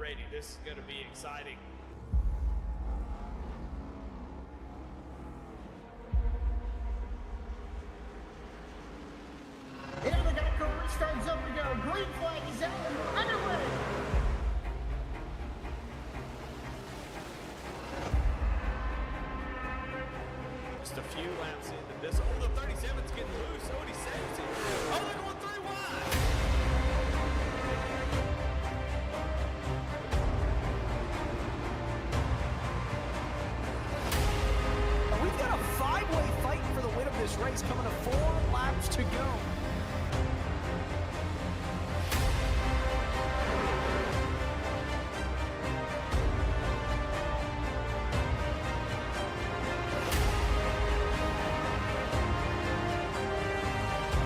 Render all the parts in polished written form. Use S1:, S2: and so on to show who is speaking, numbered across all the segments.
S1: ready. This is going to be exciting.
S2: Yeah, they got a car restart zone to go. Green flag is out. Underway.
S1: Just a few laps into this. Oh, the 37's getting loose. Oh, and he saves it. Oh, they're going 3 wide.
S3: We've got a 5-way fight for the win of this race coming to 4 laps to go.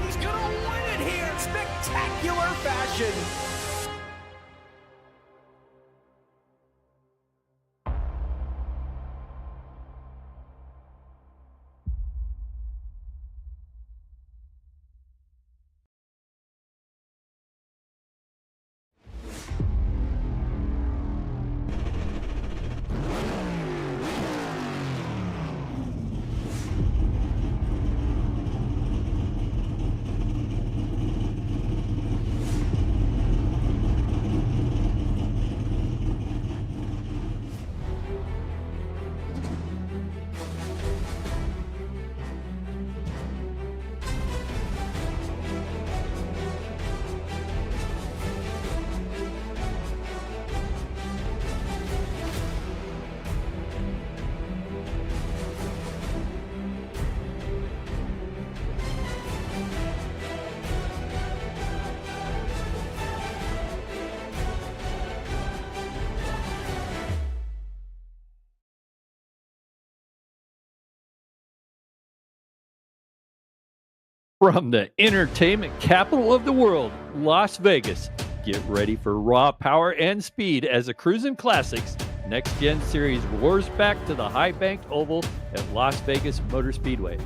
S3: He's gonna win it here in spectacular fashion.
S4: From the entertainment capital of the world, Las Vegas, get ready for raw power and speed as the Cruisin Classics Next Gen Series roars back to the high-banked oval at Las Vegas Motor Speedway.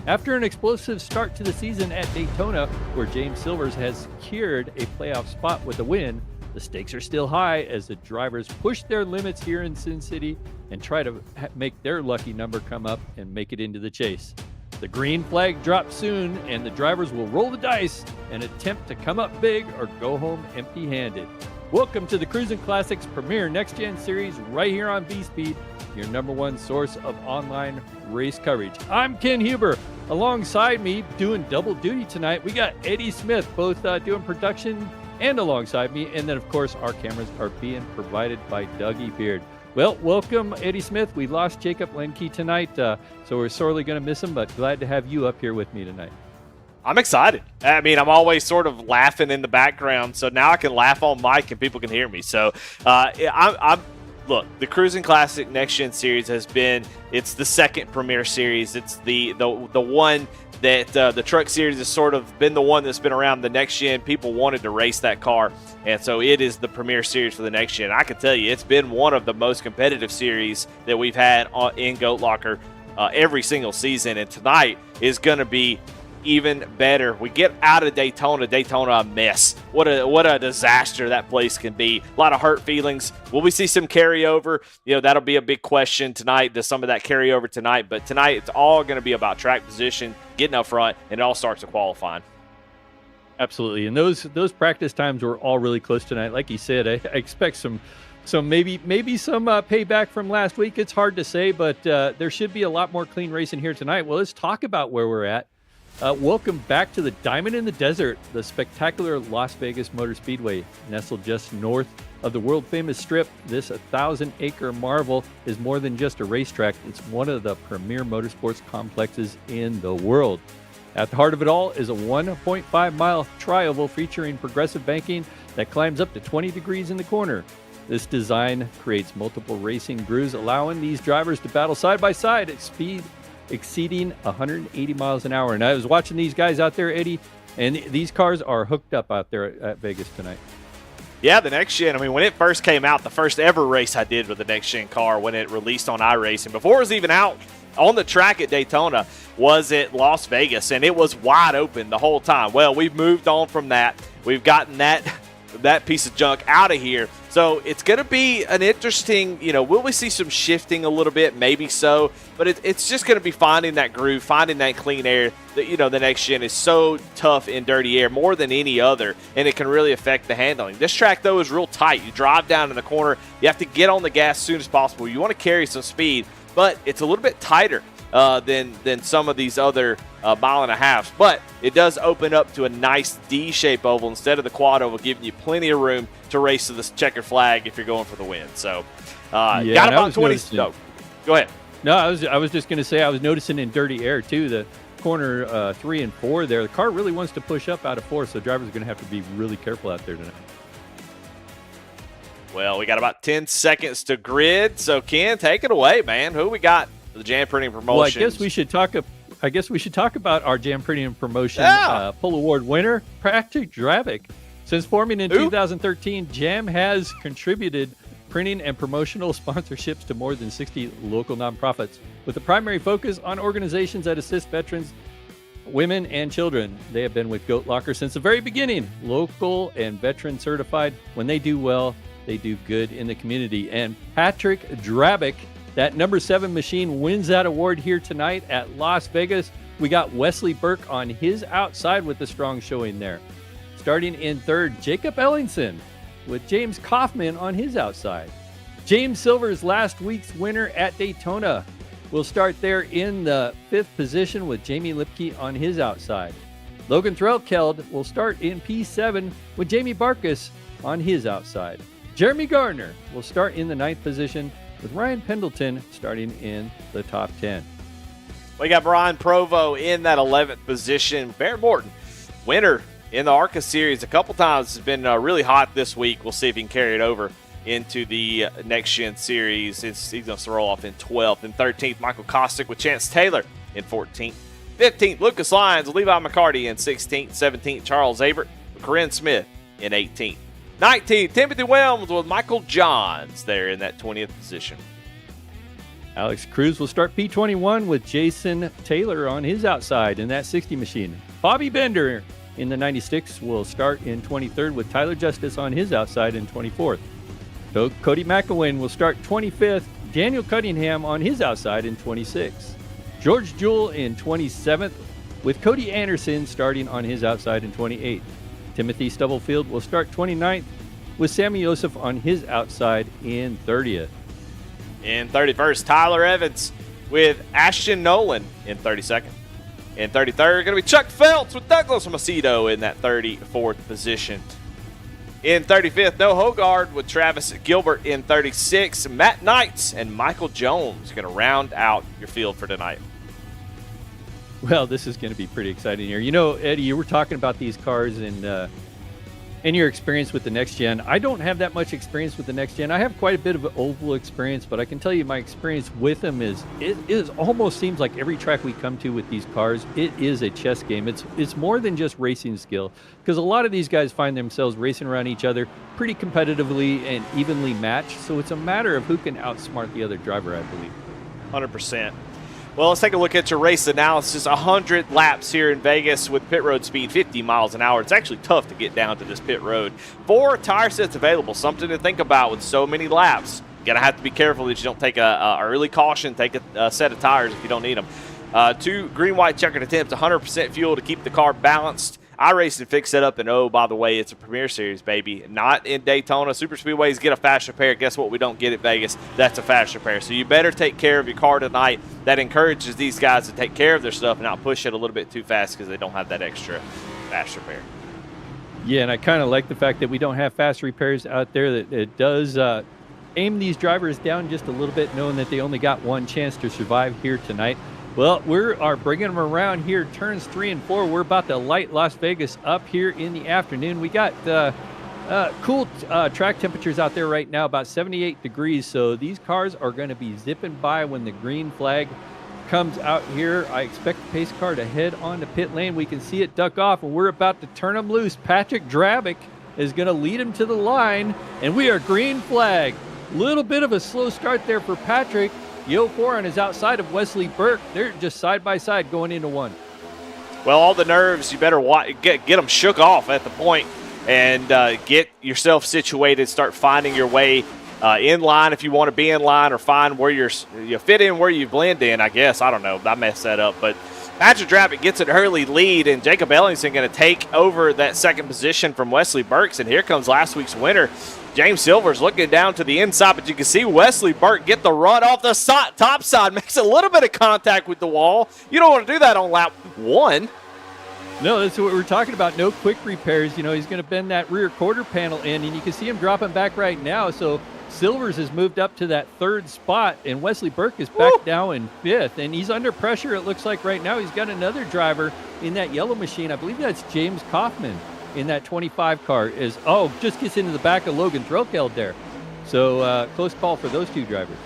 S4: After an explosive start to the season at Daytona, where James Silvers has secured a playoff spot with a win, the stakes are still high as the drivers push their limits here in Sin City and try to make their lucky number come up and make it into the chase. The green flag drops soon, and the drivers will roll the dice and attempt to come up big or go home empty-handed. Welcome to the Cruisin Classics premier Next Gen Series right here on V-Speed, your #1 source of online race coverage. I'm Ken Huber. Alongside me, doing double duty tonight, we got Eddie Smith, both doing production and alongside me. And then, of course, our cameras are being provided by Dougie Beard. Well, welcome, Eddie Smith. We lost Jacob Lenke tonight, so we're sorely going to miss him, but glad to have you up here with me tonight.
S5: I'm excited. I mean, I'm always sort of laughing in the background, so now I can laugh on mic and people can hear me. So, look, the Cruisin Classic Next Gen Series has been, it's the second premier series. It's the one that the Truck Series has sort of been the one that's been around the Next Gen. People wanted to race that car, and so it is the premier series for the Next Gen. I can tell you, it's been one of the most competitive series that we've had in Goat Locker every single season, and tonight is going to be even better. We get out of Daytona a mess. What a disaster that place can be. A lot of hurt feelings. Will we see some carryover? You know, that'll be a big question tonight. Does some of that carry over tonight? But tonight it's all going to be about track position, getting up front, and it all starts with qualifying.
S4: Absolutely. And those practice times were all really close tonight. Like you said, I expect some maybe some payback from last week. It's hard to say, but there should be a lot more clean racing here tonight. Well, let's talk about where we're at. Welcome back to the Diamond in the Desert, the spectacular Las Vegas Motor Speedway. Nestled just north of the world-famous Strip, this 1,000-acre marvel is more than just a racetrack. It's one of the premier motorsports complexes in the world. At the heart of it all is a 1.5-mile tri-oval featuring progressive banking that climbs up to 20 degrees in the corner. This design creates multiple racing grooves, allowing these drivers to battle side by side at speed exceeding 180 miles an hour. And I was watching these guys out there, Eddie, and these cars are hooked up out there at Vegas tonight.
S5: Yeah, the Next Gen, I mean, when it first came out, the first ever race I did with the Next Gen car when it released on iRacing, before it was even out on the track at Daytona, was at Las Vegas, and it was wide open the whole time. Well, we've moved on from that. We've gotten that piece of junk out of here, So it's going to be an interesting, will we see some shifting a little bit? Maybe so. But it's just going to be finding that groove, finding that clean air. That the next gen is so tough in dirty air more than any other, and it can really affect the handling. This track, though, is real tight. You drive down in the corner. You have to get on the gas as soon as possible. You want to carry some speed, but it's a little bit tighter than some of these other mile and a halves. But it does open up to a nice D-shape oval instead of the quad oval, giving you plenty of room to race to this checker flag if you're going for the win. So, got about 20. No, go ahead.
S4: No, I was just going to say I was noticing in dirty air too, the corner 3 and 4 there. The car really wants to push up out of 4, so drivers are going to have to be really careful out there tonight.
S5: Well, we got about 10 seconds to grid. So, Ken, take it away, man. Who we got for the Jam Printing Promotions?
S4: Well, I guess we should talk about our Jam Printing Promotion Pull Award winner, Patrick Dravick. Since forming in 2013, Jam has contributed printing and promotional sponsorships to more than 60 local nonprofits, with a primary focus on organizations that assist veterans, women, and children. They have been with Goat Locker since the very beginning, local and veteran certified. When they do well, they do good in the community. And Patrick Dravick, that number 7 machine, wins that award here tonight at Las Vegas. We got Wesley Burke on his outside with a strong showing there. Starting in third, Jacob Ellingson with James Kaufman on his outside. James Silver's last week's winner at Daytona will start there in the 5th position with Jamie Lipke on his outside. Logan Threlkeld will start in P7 with Jamie Barkus on his outside. Jeremy Gardner will start in the 9th position with Ryan Pendleton starting in the top 10.
S5: We got Brian Provo in that 11th position. Barrett Morton, winner in the ARCA series a couple times, has been really hot this week. We'll see if he can carry it over into the next gen series. He's going to roll off in 12th. And 13th, Michael Kostick with Chance Taylor in 14th. 15th, Lucas Lyons, Levi McCarty in 16th. 17th, Charles Avert with Corinne Smith in 18th. 19th, Timothy Williams with Michael Johns there in that 20th position.
S4: Alex Cruz will start P21 with Jason Taylor on his outside in that 60 machine. Bobby Bender in the 96 will start in 23rd with Tyler Justice on his outside in 24th. So Cody McElwain will start 25th. Daniel Cunningham on his outside in 26th. George Jewell in 27th with Cody Anderson starting on his outside in 28th. Timothy Stubblefield will start 29th with Sammy Yosef on his outside in 30th.
S5: In 31st, Tyler Evans with Ashton Nolan in 32nd. In 33rd, going to be Chuck Phelps with Douglas Macedo in that 34th position. In 35th, No Hogard with Travis Gilbert in 36th. Matt Knights and Michael Jones going to round out your field for tonight.
S4: Well, this is going to be pretty exciting here. You know, Eddie, you were talking about these cars and your experience with the next gen. I don't have that much experience with the next gen. I have quite a bit of oval experience, but I can tell you my experience with them is almost seems like every track we come to with these cars, it is a chess game. It's more than just racing skill, because a lot of these guys find themselves racing around each other pretty competitively and evenly matched. So it's a matter of who can outsmart the other driver, I believe.
S5: 100%. Well, let's take a look at your race analysis. 100 laps here in Vegas with pit road speed 50 miles an hour. It's actually tough to get down to this pit road. 4 tire sets available, something to think about with so many laps. You're going to have to be careful that you don't take a early caution, take a set of tires if you don't need them. 2 green-white checkered attempts, 100% fuel to keep the car balanced. I raced and fixed it up, and oh, by the way, it's a Premier Series, baby. Not in Daytona. Super Speedways get a fast repair. Guess what we don't get at Vegas? That's a fast repair. So you better take care of your car tonight. That encourages these guys to take care of their stuff and not push it a little bit too fast because they don't have that extra fast repair.
S4: Yeah, and I kind of like the fact that we don't have fast repairs out there. That it does aim these drivers down just a little bit, knowing that they only got one chance to survive here tonight. Well, we are bringing them around here, turns 3 and 4. We're about to light Las Vegas up here in the afternoon. We got cool track temperatures out there right now, about 78 degrees. So these cars are going to be zipping by when the green flag comes out here. I expect the pace car to head on to pit lane. We can see it duck off, and we're about to turn them loose. Patrick Dravick is going to lead him to the line, and we are green flag. Little bit of a slow start there for Patrick. Yo 4 on his outside of Wesley Burke. They're just side by side going into 1.
S5: Well, all the nerves, you better get them shook off at the point. and get yourself situated, start finding your way in line if you want to be in line, or find where you fit in, where you blend in, I guess. I don't know. I messed that up. But Patrick Drabbit gets an early lead, and Jacob Ellingson going to take over that second position from Wesley Burks. And here comes last week's winner, James Silvers, looking down to the inside, but you can see Wesley Burke get the run off the top side, makes a little bit of contact with the wall. You don't want to do that on lap 1.
S4: No, that's what we're talking about. No quick repairs. He's going to bend that rear quarter panel in, and you can see him dropping back right now. So Silvers has moved up to that 3rd spot, and Wesley Burke is back down in 5th, and he's under pressure. It looks like right now he's got another driver in that yellow machine. I believe that's James Kaufman in that 25 car. Just gets into the back of Logan Threlkeld there. So close call for those two drivers.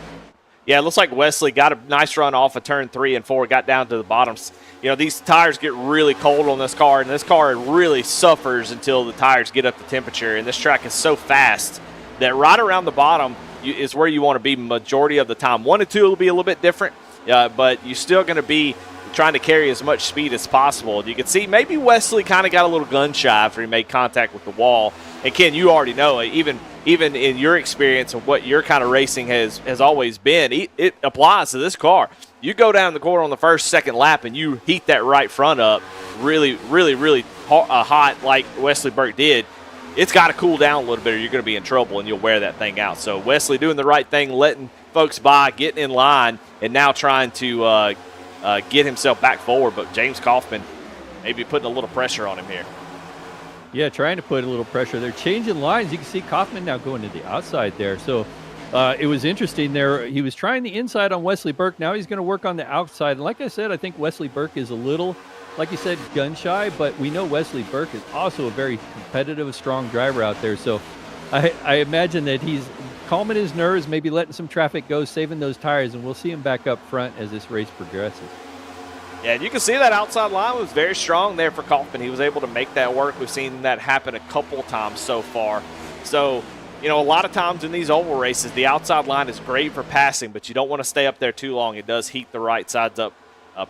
S5: Yeah, it looks like Wesley got a nice run off of turn 3 and 4, got down to the bottoms. These tires get really cold on this car, and this car really suffers until the tires get up to temperature. And this track is so fast that right around the bottom is where you want to be majority of the time. 1 and 2 will be a little bit different, but you're still going to be trying to carry as much speed as possible. You can see maybe Wesley kind of got a little gun shy after he made contact with the wall. And Ken, you already know, even in your experience and what your kind of racing has always been, it applies to this car. You go down the corner on the first, second lap, and you heat that right front up really, really, really hot like Wesley Burke did. It's got to cool down a little bit or you're going to be in trouble and you'll wear that thing out. So Wesley doing the right thing, letting folks by, getting in line, and now trying to get himself back forward. But James Kaufman maybe putting a little pressure on him here.
S4: Yeah, trying to put a little pressure. They're changing lines. You can see Kaufman now going to the outside there. So it was interesting there. He was trying the inside on Wesley Burke. Now he's going to work on the outside. And like I said, I think Wesley Burke is a little, like you said, gun shy, but we know Wesley Burke is also a very competitive, strong driver out there. So I imagine that he's calming his nerves, maybe letting some traffic go, saving those tires, and we'll see him back up front as this race progresses.
S5: Yeah, and you can see that outside line was very strong there for Kaufman. He was able to make that work. We've seen that happen a couple times so far. So, a lot of times in these oval races, the outside line is great for passing, but you don't want to stay up there too long. It does heat the right sides up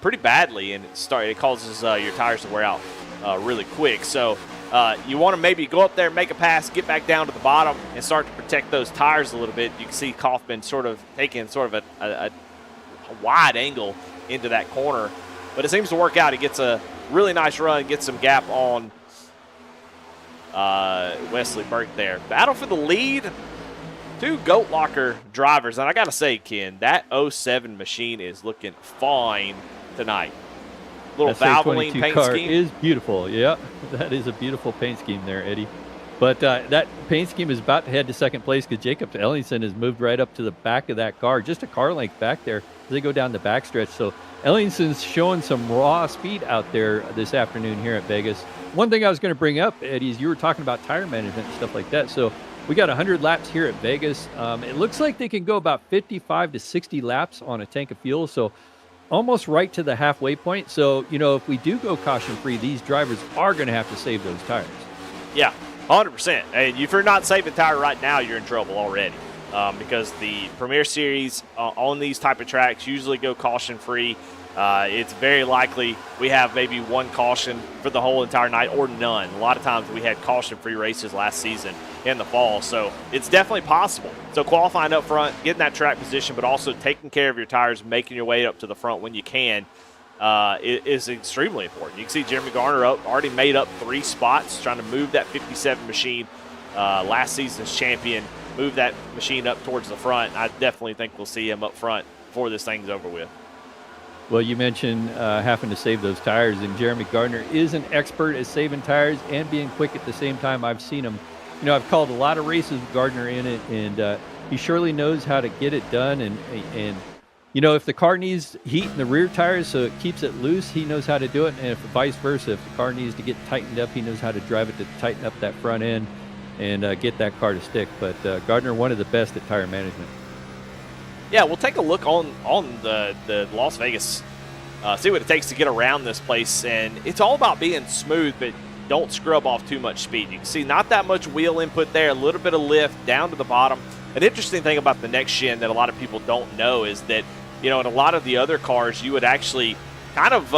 S5: pretty badly, and it causes your tires to wear out really quick. So you want to maybe go up there, make a pass, get back down to the bottom, and start to protect those tires a little bit. You can see Kaufman sort of taking sort of a wide angle into that corner. But it seems to work out. He gets a really nice run, gets some gap on Wesley Burke there. Battle for the lead. 2 Goat Locker drivers. And I got to say, Ken, that 07 machine is looking fine tonight. Little Valvoline paint
S4: car
S5: scheme
S4: is beautiful. Yeah, that is a beautiful paint scheme there, Eddie. But that paint scheme is about to head to second place because Jacob Ellingson has moved right up to the back of that car, just a car length back there as they go down the backstretch. So Ellingson's showing some raw speed out there this afternoon here at Vegas. One thing I was going to bring up, Eddie, is you were talking about tire management and stuff like that. So we got 100 laps here at Vegas. It looks like they can go about 55 to 60 laps on a tank of fuel. So almost right to the halfway point. So, if we do go caution-free, these drivers are going to have to save those tires.
S5: Yeah, 100%. And if you're not saving tire right now, you're in trouble already. Because the Premier Series on these type of tracks usually go caution-free. It's very likely we have maybe one caution for the whole entire night or none. A lot of times we had caution-free races last season in the fall, so it's definitely possible. So qualifying up front, getting that track position, but also taking care of your tires, making your way up to the front when you can, is extremely important. You can see Jeremy Garner already made up 3 spots, trying to move that 57 machine, last season's champion, move that machine up towards the front. I definitely think we'll see him up front before this thing's over with.
S4: Well, you mentioned having to save those tires, and Jeremy Gardner is an expert at saving tires and being quick at the same time. I've seen him. I've called a lot of races with Gardner in it, and he surely knows how to get it done. And if the car needs heat in the rear tires so it keeps it loose, he knows how to do it. And if vice versa, if the car needs to get tightened up, he knows how to drive it to tighten up that front end and get that car to stick. But Gardner, one of the best at tire management.
S5: Yeah, we'll take a look on the Las Vegas, see what it takes to get around this place. And it's all about being smooth, but don't scrub off too much speed. You can see not that much wheel input there, a little bit of lift down to the bottom. An interesting thing about the next gen that a lot of people don't know is that, in a lot of the other cars, you would actually kind of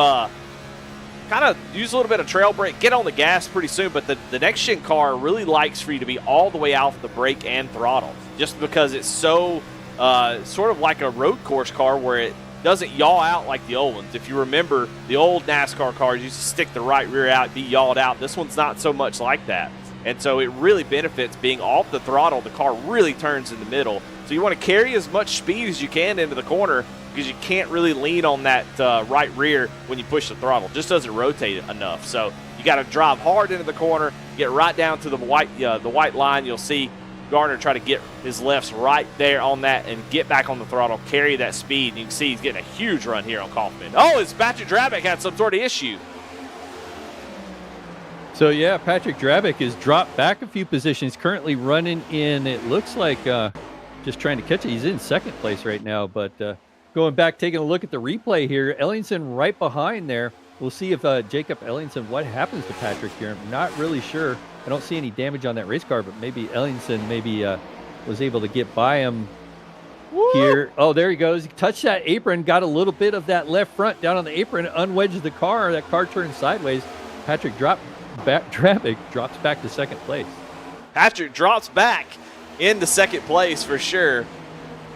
S5: kind of use a little bit of trail brake, get on the gas pretty soon. But the next gen car really likes for you to be all the way off the brake and throttle, just because it's so sort of like a road course car where it doesn't yaw out like the old ones. If you remember, the old NASCAR cars used to stick the right rear out, be yawed out. This one's not so much like that. And so it really benefits being off the throttle. The car really turns in the middle. So you want to carry as much speed as you can into the corner, because you can't really lean on that right rear when you push the throttle. It just doesn't rotate enough. So you got to drive hard into the corner, get right down to the white line. You'll see Gardner try to get his lefts right there on that and get back on the throttle, carry that speed. And you can see he's getting a huge run here on Kaufman. Oh, it's Patrick Drabick had some sort of issue.
S4: So, yeah, Patrick Drabick has dropped back a few positions, currently running in, it looks like, just trying to catch it. He's in second place right now, but going back, taking a look at the replay here, Ellingson right behind there. We'll see if Jacob Ellingson, what happens to Patrick here. I'm not really sure. I don't see any damage on that race car, but maybe Ellingson was able to get by him here. Oh, there he goes. He touched that apron, got a little bit of that left front down on the apron, unwedged the car. That car turned sideways. Patrick Drabick drops back to second place.
S5: Patrick drops back into second place for sure.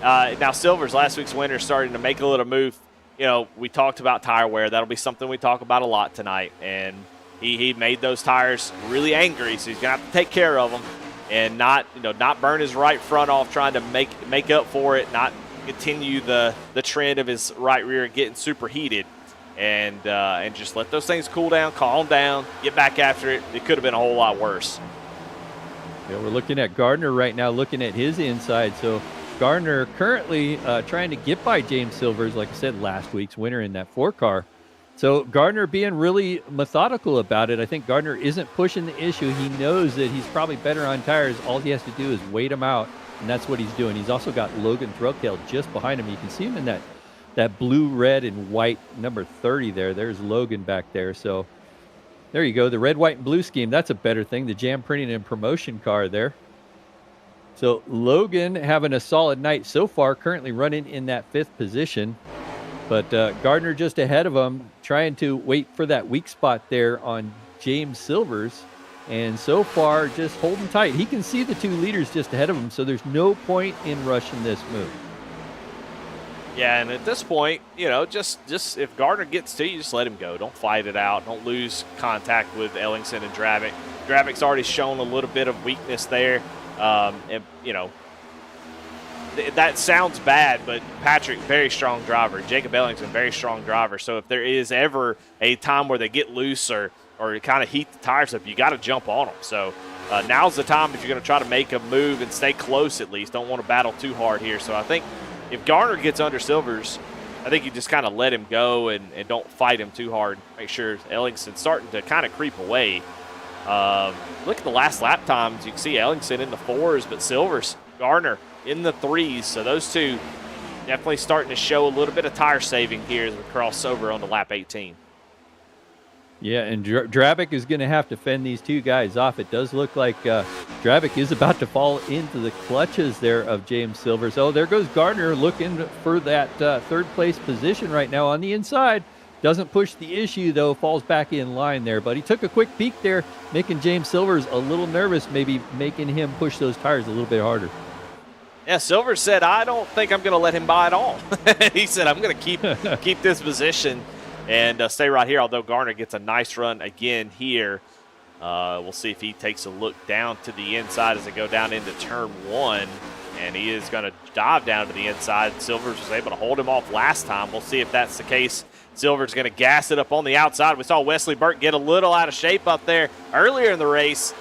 S5: Now Silver's last week's winner starting to make a little move. You know, we talked about tire wear. That'll be something we talk about a lot tonight. And he made those tires really angry, so he's gonna have to take care of them and not burn his right front off trying to make up for it, not continue the trend of his right rear getting super heated. And just let those things cool down, calm down, get back after it. It could have been a whole lot worse.
S4: Yeah, we're looking at Gardner right now, looking at his inside. So Gardner currently trying to get by James Silvers, like I said, last week's winner in that 4 car. So Gardner being really methodical about it. I think Gardner isn't pushing the issue. He knows that he's probably better on tires. All he has to do is wait him out, and that's what he's doing. He's also got Logan Throtail just behind him. You can see him in that blue, red, and white number 30 there. There's Logan back there. So there you go. The red, white, and blue scheme. That's a better thing. The Jam Printing and Promotion car there. So Logan having a solid night so far, currently running in that 5th position. But Gardner just ahead of him, trying to wait for that weak spot there on James Silvers. And so far, just holding tight. He can see the 2 leaders just ahead of him, so there's no point in rushing this move.
S5: Yeah, and at this point, just if Gardner gets to you, just let him go. Don't fight it out. Don't lose contact with Ellingson and Drabick. Drabick's already shown a little bit of weakness there. That sounds bad, but Patrick, very strong driver. Jacob Ellingson, very strong driver. So if there is ever a time where they get loose or kind of heat the tires up, you got to jump on them. So now's the time if you're going to try to make a move and stay close at least. Don't want to battle too hard here. So I think if Garner gets under Silvers, I think you just kind of let him go and don't fight him too hard. Make sure Ellingson's starting to kind of creep away. Look at the last lap times. You can see Ellingson in the 4s, but Silvers, Garner in the 3s. So those two definitely starting to show a little bit of tire saving here as we cross over on the lap 18.
S4: Yeah, and Drabick is going to have to fend these 2 guys off. It does look like Drabick is about to fall into the clutches there of James Silvers. Oh, there goes Gardner looking for that 3rd place position right now on the inside. Doesn't push the issue, though, falls back in line there. But he took a quick peek there, making James Silvers a little nervous, maybe making him push those tires a little bit harder.
S5: Yeah, Silvers said, I don't think I'm going to let him by at all. He said, I'm going to keep this position and stay right here, although Garner gets a nice run again here. We'll see if he takes a look down to the inside as they go down into turn 1, and he is going to dive down to the inside. Silvers was able to hold him off last time. We'll see if that's the case. Silvers going to gas it up on the outside. We saw Wesley Burke get a little out of shape up there earlier in the race.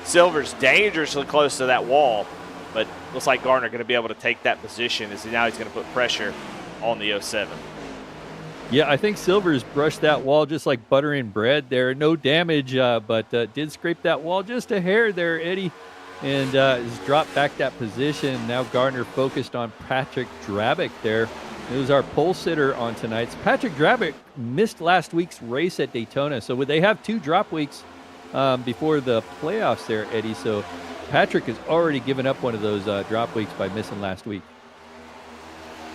S5: Silvers dangerously close to that wall, but looks like Garner going to be able to take that position as now he's going to put pressure on the 07.
S4: Yeah, I think Silvers brushed that wall just like butter and bread there. No damage, but did scrape that wall just a hair there, Eddie, and has dropped back that position. Now Gardner focused on Patrick Drabick there. It was our pole sitter on tonight's. Patrick Drabick missed last week's race at Daytona, so would they have 2 drop weeks before the playoffs there, Eddie? So Patrick has already given up one of those drop weeks by missing last week.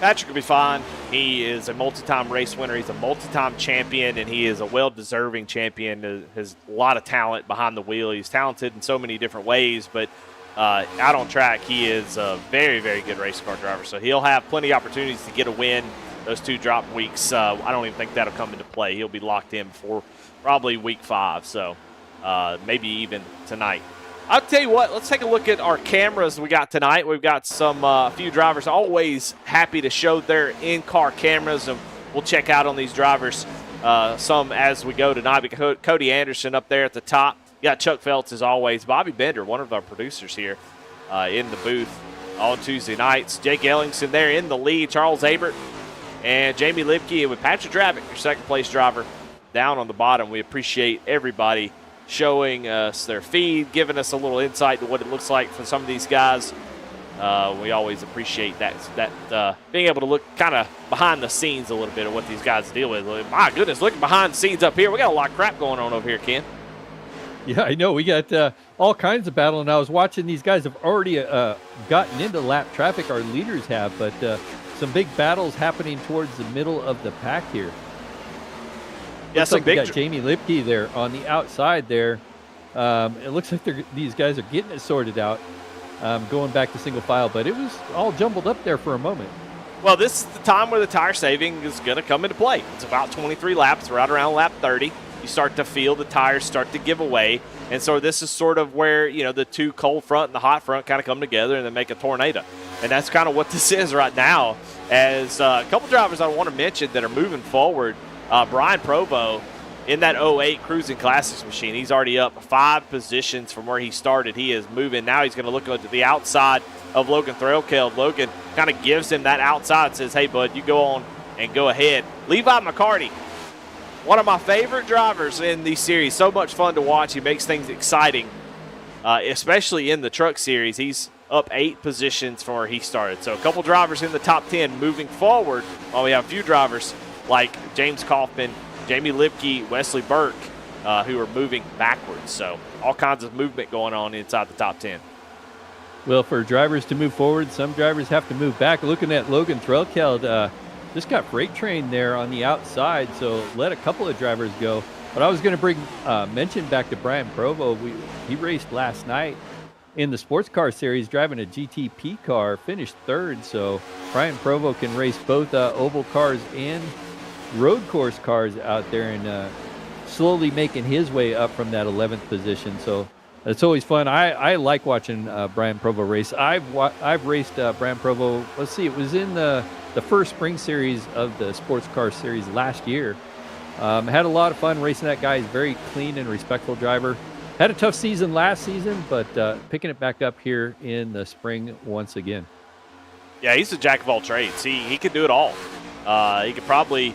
S5: Patrick will be fine. He is a multi-time race winner. He's a multi-time champion, and he is a well-deserving champion. Has a lot of talent behind the wheel. He's talented in so many different ways, but out on track, he is a very, very good race car driver. So he'll have plenty of opportunities to get a win. Those 2 drop weeks, I don't even think that'll come into play. He'll be locked in before probably week 5, so maybe even tonight. I'll tell you what, let's take a look at our cameras we got tonight. We've got some few drivers always happy to show their in-car cameras, and we'll check out on these drivers some as we go tonight. We got Cody Anderson up there at the top. You got Chuck Feltz as always. Bobby Bender, one of our producers here in the booth on Tuesday nights. Jake Ellingson there in the lead. Charles Abert and Jamie Lipke with Patrick Dravick, your second-place driver, down on the bottom. We appreciate everybody showing us their feed, giving us a little insight to what it looks like for some of these guys. We always appreciate that being able to look kind of behind the scenes a little bit of what these guys deal with. My goodness, looking behind the scenes up here. We got a lot of crap going on over here, Ken.
S4: Yeah, I know. We got all kinds of battle, and I was watching these guys have already gotten into lap traffic. Our leaders have, but some big battles happening towards the middle of the pack here.
S5: Yeah,
S4: looks like we got Jamie Lipke there on the outside there. It looks like these guys are getting it sorted out, going back to single file, but it was all jumbled up there for a moment.
S5: Well, this is the time where the tire saving is going to come into play. It's about 23 laps, right around lap 30. You start to feel the tires start to give away, and so this is sort of where, you know, the 2 cold front and the hot front kind of come together and then make a tornado. And that's kind of what this is right now. As a couple drivers I want to mention that are moving forward, Brian Provo in that 08 Cruisin Classics machine, he's already up 5 positions from where he started. He is moving. Now he's going to look to the outside of Logan Threlkeld. Logan kind of gives him that outside, says, hey, bud, you go on and go ahead. Levi McCarty, one of my favorite drivers in the series. So much fun to watch. He makes things exciting, especially in the truck series. He's up 8 positions from where he started. So a couple drivers in the top 10 moving forward, while we have a few drivers like James Kaufman, Jamie Lipke, Wesley Burke, who are moving backwards. So all kinds of movement going on inside the top 10.
S4: Well, for drivers to move forward, some drivers have to move back. Looking at Logan Threlkeld, just got freight trained there on the outside, so let a couple of drivers go. But I was going to bring mention back to Brian Provo. He raced last night in the sports car series, driving a GTP car, finished 3rd. So Brian Provo can race both oval cars and road course cars out there, and slowly making his way up from that 11th position. So it's always fun. I like watching Brian Provo race. I've raced Brian Provo. Let's see, it was in the first spring series of the sports car series last year. Had a lot of fun racing that guy. He's a very clean and respectful driver. Had a tough season last season, but picking it back up here in the spring once again.
S5: Yeah, he's a jack of all trades. He can do it all. He could probably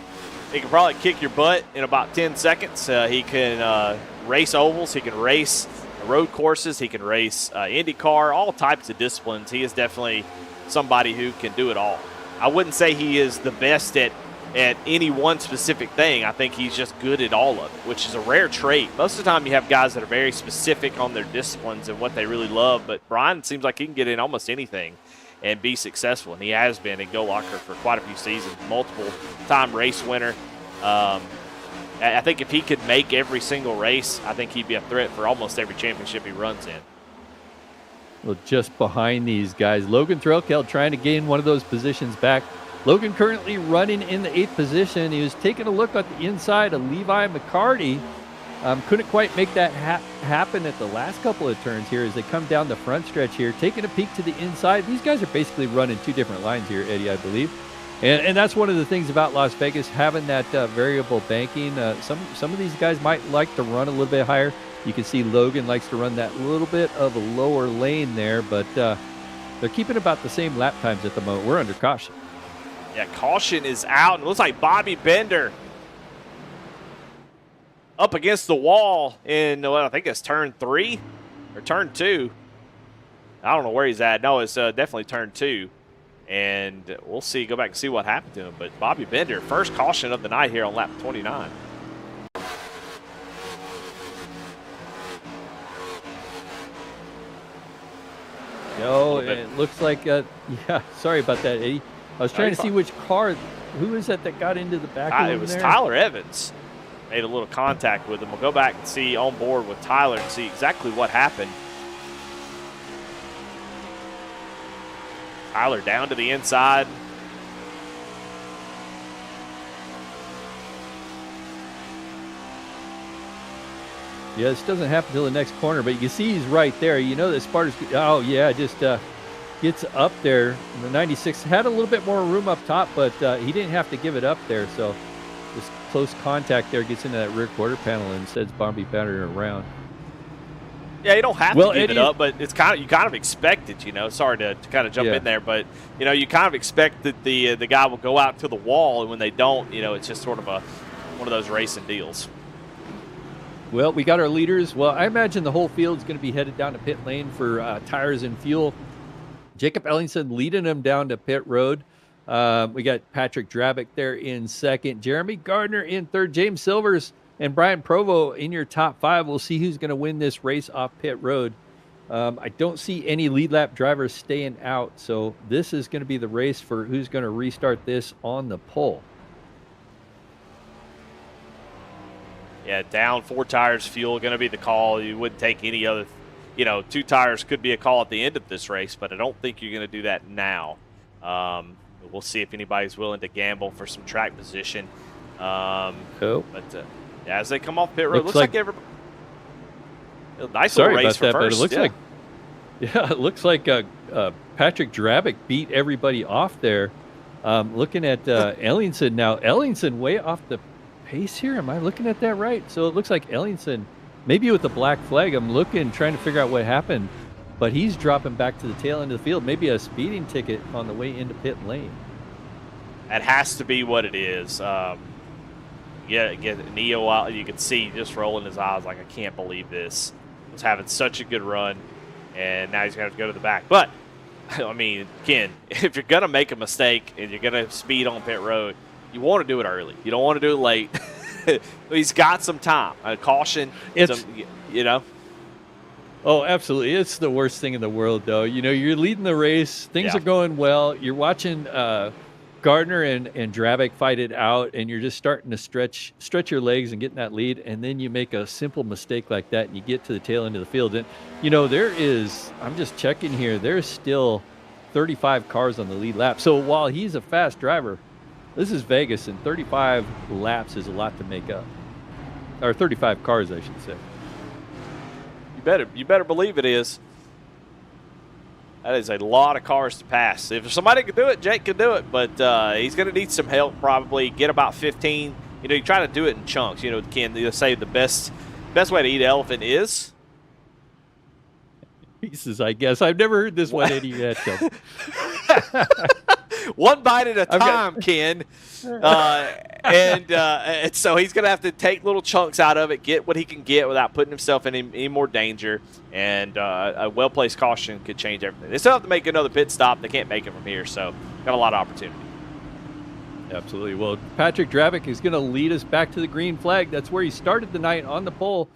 S5: kick your butt in about 10 seconds. He can race ovals. He can race road courses. He can race IndyCar, all types of disciplines. He is definitely somebody who can do it all. I wouldn't say he is the best at any one specific thing. I think he's just good at all of it, which is a rare trait. Most of the time you have guys that are very specific on their disciplines and what they really love, but Brian seems like he can get in almost anything and be successful, and he has been in Go Locker for quite a few seasons, multiple-time race winner. I think if he could make every single race, I think he'd be a threat for almost every championship he runs in.
S4: Well, just behind these guys, Logan Threlkeld trying to gain one of those positions back. Logan currently running in the 8th position. He was taking a look at the inside of Levi McCarty. Couldn't quite make that happen at the last couple of turns here as they come down the front stretch here. Taking a peek to the inside. These guys are basically running 2 different lines here, Eddie, I believe. And that's one of the things about Las Vegas, having that variable banking. Some of these guys might like to run a little bit higher. You can see Logan likes to run that little bit of a lower lane there, but they're keeping about the same lap times at the moment. We're under caution.
S5: Yeah, caution is out. It looks like Bobby Bender up against the wall in, well, I think it's turn 3 or turn 2. I don't know where he's at. No, it's definitely turn 2. And we'll see, go back and see what happened to him. But Bobby Bender, first caution of the night here on lap 29.
S4: No, it looks like, yeah, sorry about that, Eddie. I was trying to see which car. Who is that got into the back of him
S5: It was
S4: there?
S5: Tyler Evans. Made a little contact with him. We'll go back and see on board with Tyler and see exactly what happened. Tyler down to the inside.
S4: Yeah, this doesn't happen until the next corner, but you can see he's right there. You know that Sparta's, oh yeah, just gets up there. And the 96 had a little bit more room up top, but he didn't have to give it up there. So this close contact there gets into that rear quarter panel and sends Bombi Banner around.
S5: Yeah, you don't have to give
S4: Eddie,
S5: it up, but it's you kind of expect it, you know. Sorry to kind of jump in there, but you know, you kind of expect that the guy will go out to the wall, and when they don't, you know, it's just sort of one of those racing deals.
S4: Well, we got our leaders. Well, I imagine the whole field's going to be headed down to pit lane for tires and fuel. Jacob Ellingson leading them down to pit road. We got Patrick Drabick there in second. Jeremy Gardner in third. James Silvers and Brian Provo in your top five. We'll see who's going to win this race off pit road. I don't see any lead lap drivers staying out, so this is going to be the race for who's going to restart this on the pole.
S5: Yeah, down 4 tires, fuel going to be the call. You wouldn't take any other, you know, 2 tires could be a call at the end of this race, but I don't think you're going to do that now. We'll see if anybody's willing to gamble for some track position. But yeah, as they come off pit road, looks like everybody. Nice little race for first.
S4: But it looks like, it looks like Patrick Drabick beat everybody off there. Looking at Ellingson now. Ellingson way off the pace here. Am I looking at that right? So it looks like Ellingson, maybe with the black flag, I'm looking, trying to figure out what happened, but he's dropping back to the tail end of the field. Maybe a speeding ticket on the way into pit lane.
S5: That has to be what it is. Neo out, you can see just rolling his eyes like, I can't believe this. Was having such a good run, and now he's going to have to go to the back. But, I mean, Ken, if you're going to make a mistake and you're going to speed on pit road, you want to do it early. You don't want to do it late. He's got some time. Caution, you know.
S4: Oh, absolutely. It's the worst thing in the world, though. You know, you're leading the race. Things are going well. You're watching Gardner and Drabick fight it out, and you're just starting to stretch your legs and getting that lead, and then you make a simple mistake like that, and you get to the tail end of the field. And, you know, I'm just checking here, there's still 35 cars on the lead lap. So while he's a fast driver, this is Vegas, and 35 laps is a lot to make up. Or 35 cars, I should say.
S5: You better believe it is. That is a lot of cars to pass. If somebody could do it, Jake could do it, but he's going to need some help probably. Get about 15. You know, you try to do it in chunks. You know, Ken, they say the best way to eat an elephant is?
S4: Pieces, I guess. I've never heard this one any yet.
S5: One bite at a time, Ken. And so he's going to have to take little chunks out of it, get what he can get without putting himself in any more danger. And a well-placed caution could change everything. They still have to make another pit stop. They can't make it from here, so got a lot of opportunity.
S4: Absolutely. Well, Patrick Drabick is going to lead us back to the green flag. That's where he started the night on the pole.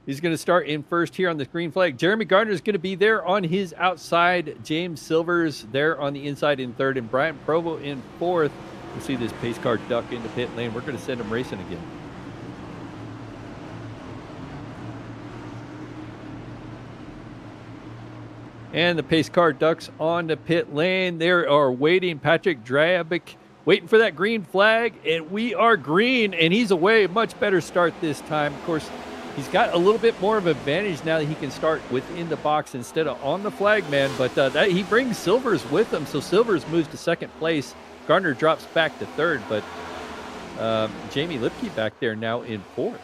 S4: He's going to start in first here on the green flag. Jeremy Gardner is going to be there on his outside. James Silvers there on the inside in third. And Brian Provo in fourth. We'll see this pace car duck into pit lane. We're going to send him racing again. And the pace car ducks on the pit lane. They are waiting. Patrick Drabick waiting for that green flag. And we are green. And he's away. Much better start this time. Of course, he's got a little bit more of an advantage now that he can start within the box instead of on the flag, man. But he brings Silvers with him, so Silvers moves to second place. Gardner drops back to third, but Jamie Lipke back there now in fourth.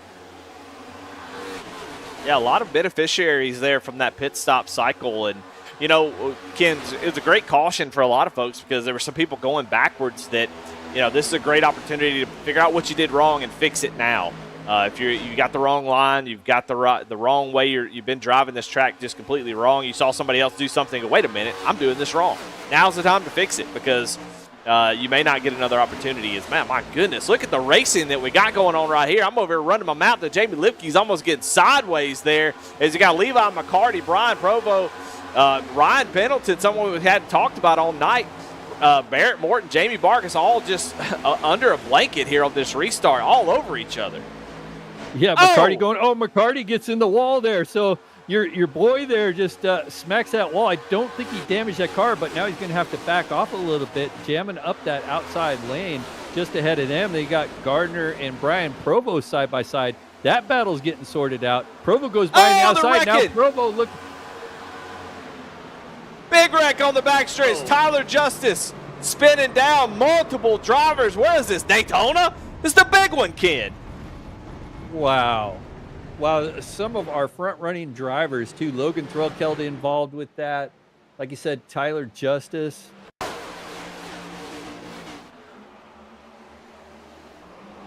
S5: Yeah, a lot of beneficiaries there from that pit stop cycle. And, you know, Ken, it was a great caution for a lot of folks because there were some people going backwards that, you know, this is a great opportunity to figure out what you did wrong and fix it now. If you got the wrong line, you've got the wrong way, you've been driving this track just completely wrong. You saw somebody else do something. Go, wait a minute, I'm doing this wrong. Now's the time to fix it because you may not get another opportunity. Man, my goodness, look at the racing that we got going on right here. I'm over here running my mouth to Jamie Lipke's almost getting sideways there as you got Levi McCarty, Brian Provo, Ryan Pendleton, someone we hadn't talked about all night. Barrett Morton, Jamie Vargas, all just under a blanket here on this restart, all over each other.
S4: Yeah, McCarty going. Oh, McCarty gets in the wall there. So your boy there just smacks that wall. I don't think he damaged that car, but now he's going to have to back off a little bit, jamming up that outside lane just ahead of them. They got Gardner and Brian Provo side by side. That battle's getting sorted out. Provo goes by on the outside. Now Provo look.
S5: Big wreck on the back stretch. Tyler Justice spinning down multiple drivers. Where is this, Daytona? This is the big one, Ken.
S4: Wow. Some of our front-running drivers, too. Logan Threlkeld involved with that. Like you said, Tyler Justice.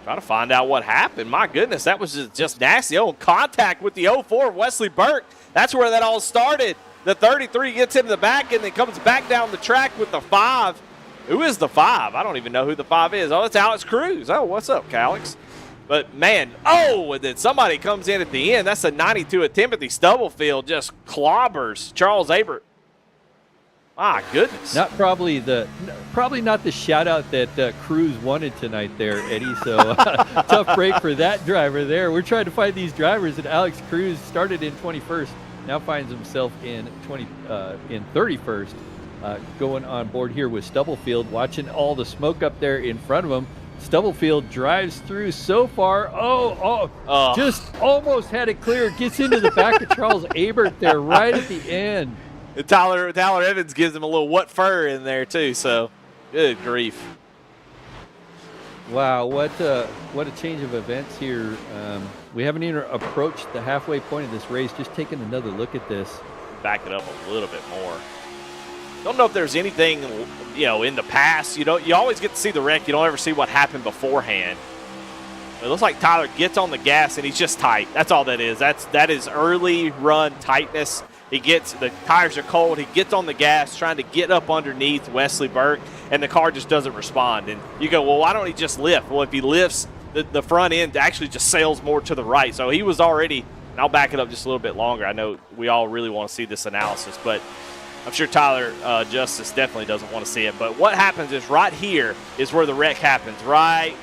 S5: Trying to find out what happened. My goodness, that was just nasty. Oh, contact with the 04, Wesley Burke. That's where that all started. The 33 gets into the back and then comes back down the track with the 5. Who is the 5? I don't even know who the 5 is. Oh, it's Alex Cruz. Oh, what's up, Alex? But, man, and then somebody comes in at the end. That's a 92 of Timothy Stubblefield, just clobbers Charles Abert. My goodness.
S4: Probably not the shout out that Cruz wanted tonight there, Eddie. So tough break for that driver there. We're trying to find these drivers, and Alex Cruz started in 21st, now finds himself in 31st, going on board here with Stubblefield, watching all the smoke up there in front of him. Stubblefield drives through so far. Just almost had it clear. Gets into the back of Charles Abert there right at the end.
S5: Tyler Evans gives him a little what fur in there too. So, good grief!
S4: Wow, what a change of events here. We haven't even approached the halfway point of this race. Just taking another look at this.
S5: Back it up a little bit more. Don't know if there's anything, in the past. You always get to see the wreck. You don't ever see what happened beforehand. It looks like Tyler gets on the gas and he's just tight. That's all that is. That is early run tightness. The tires are cold. He gets on the gas, trying to get up underneath Wesley Burke, and the car just doesn't respond. And you go, well, why don't he just lift? Well, if he lifts, the front end actually just sails more to the right. So he was already, and I'll back it up just a little bit longer. I know we all really want to see this analysis, but I'm sure Tyler Justice definitely doesn't want to see it. But what happens is right here is where the wreck happens, right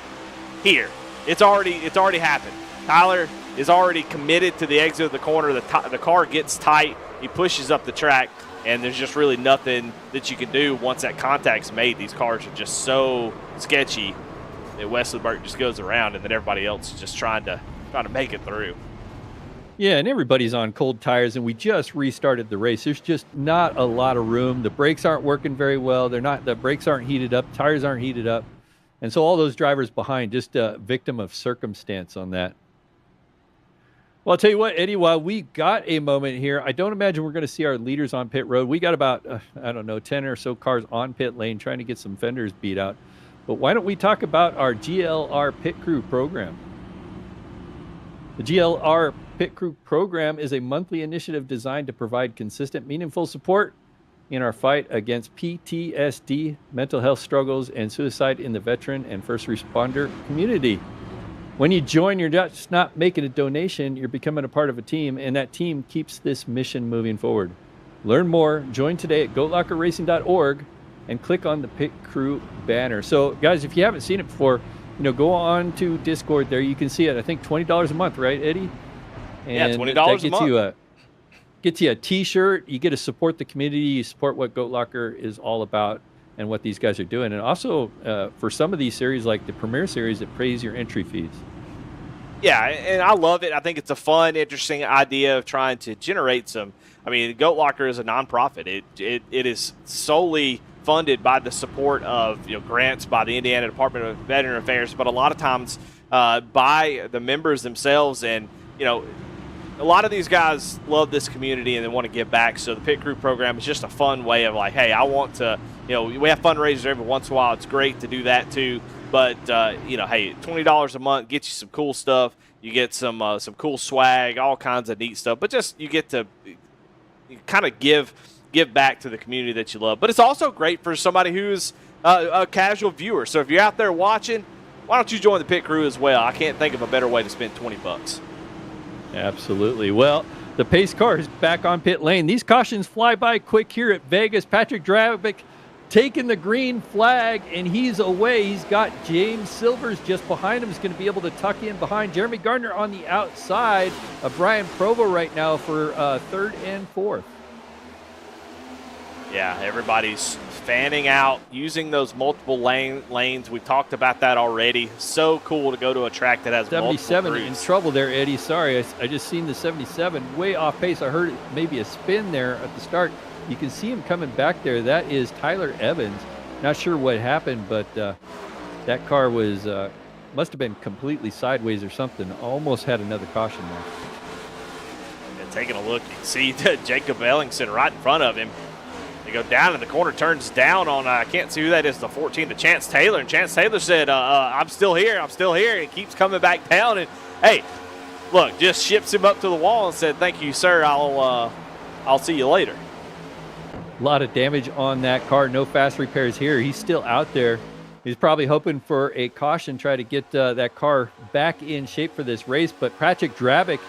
S5: here. It's already happened. Tyler is already committed to the exit of the corner. The car gets tight. He pushes up the track, and there's just really nothing that you can do once that contact's made. These cars are just so sketchy that Wesley Burke just goes around, and then everybody else is just trying to make it through.
S4: Yeah, and everybody's on cold tires, and we just restarted the race. There's just not a lot of room. The brakes aren't working very well. The brakes aren't heated up. Tires aren't heated up. And so all those drivers behind, just a victim of circumstance on that. Well, I'll tell you what, Eddie, while we got a moment here, I don't imagine we're going to see our leaders on pit road. We got about, 10 or so cars on pit lane trying to get some fenders beat out. But why don't we talk about our GLR Pit Crew program? The GLR Pit Crew program is a monthly initiative designed to provide consistent, meaningful support in our fight against PTSD, mental health struggles, and suicide in the veteran and first responder community. When you join, you're just not making a donation, you're becoming a part of a team, and that team keeps this mission moving forward. Learn more, join today at goatlockerracing.org and click on the Pit Crew banner. So, guys, if you haven't seen it before, go on to Discord there. You can see it. I think $20 a month, right, Eddie? And
S5: yeah, $20 a month.
S4: Gets you a T-shirt. You get to support the community. You support what Goat Locker is all about and what these guys are doing. And also, for some of these series, like the Premier Series, it pays your entry fees.
S5: Yeah, and I love it. I think it's a fun, interesting idea of trying to generate some. I mean, Goat Locker is a nonprofit. It is solely funded by the support of grants by the Indiana Department of Veteran Affairs, but a lot of times by the members themselves. And a lot of these guys love this community and they want to give back. So the Pit Crew program is just a fun way of like, hey, I want to. We have fundraisers every once in a while. It's great to do that too. But hey, $20 a month gets you some cool stuff. You get some cool swag, all kinds of neat stuff. But just you get to kind of give back to the community that you love. But it's also great for somebody who's a casual viewer. So if you're out there watching, why don't you join the Pit Crew as well? I can't think of a better way to spend $20.
S4: Absolutely. Well, the pace car is back on pit lane. These cautions fly by quick here at Vegas. Patrick Dravick taking the green flag, and he's away. He's got James Silvers just behind him. He's going to be able to tuck in behind Jeremy Gardner on the outside of Brian Provo right now for third and fourth.
S5: Yeah, everybody's fanning out, using those multiple lanes. We've talked about that already. So cool to go to a track that has
S4: 77
S5: multiple
S4: in
S5: routes.
S4: trouble there, Eddie. Sorry, I just seen the 77 way off pace. I heard maybe a spin there at the start. You can see him coming back there. That is Tyler Evans. Not sure what happened, but that car was must have been completely sideways or something. Almost had another caution there.
S5: And taking a look, you can see Jacob Ellingson right in front of him. They go down in the corner, turns down on, I can't see who that is, the 14, to Chance Taylor. And Chance Taylor said, I'm still here, I'm still here. He keeps coming back down. And, hey, look, just ships him up to the wall and said, thank you, sir. I'll see you later.
S4: A lot of damage on that car. No fast repairs here. He's still out there. He's probably hoping for a caution, try to get that car back in shape for this race. But Patrick Drabick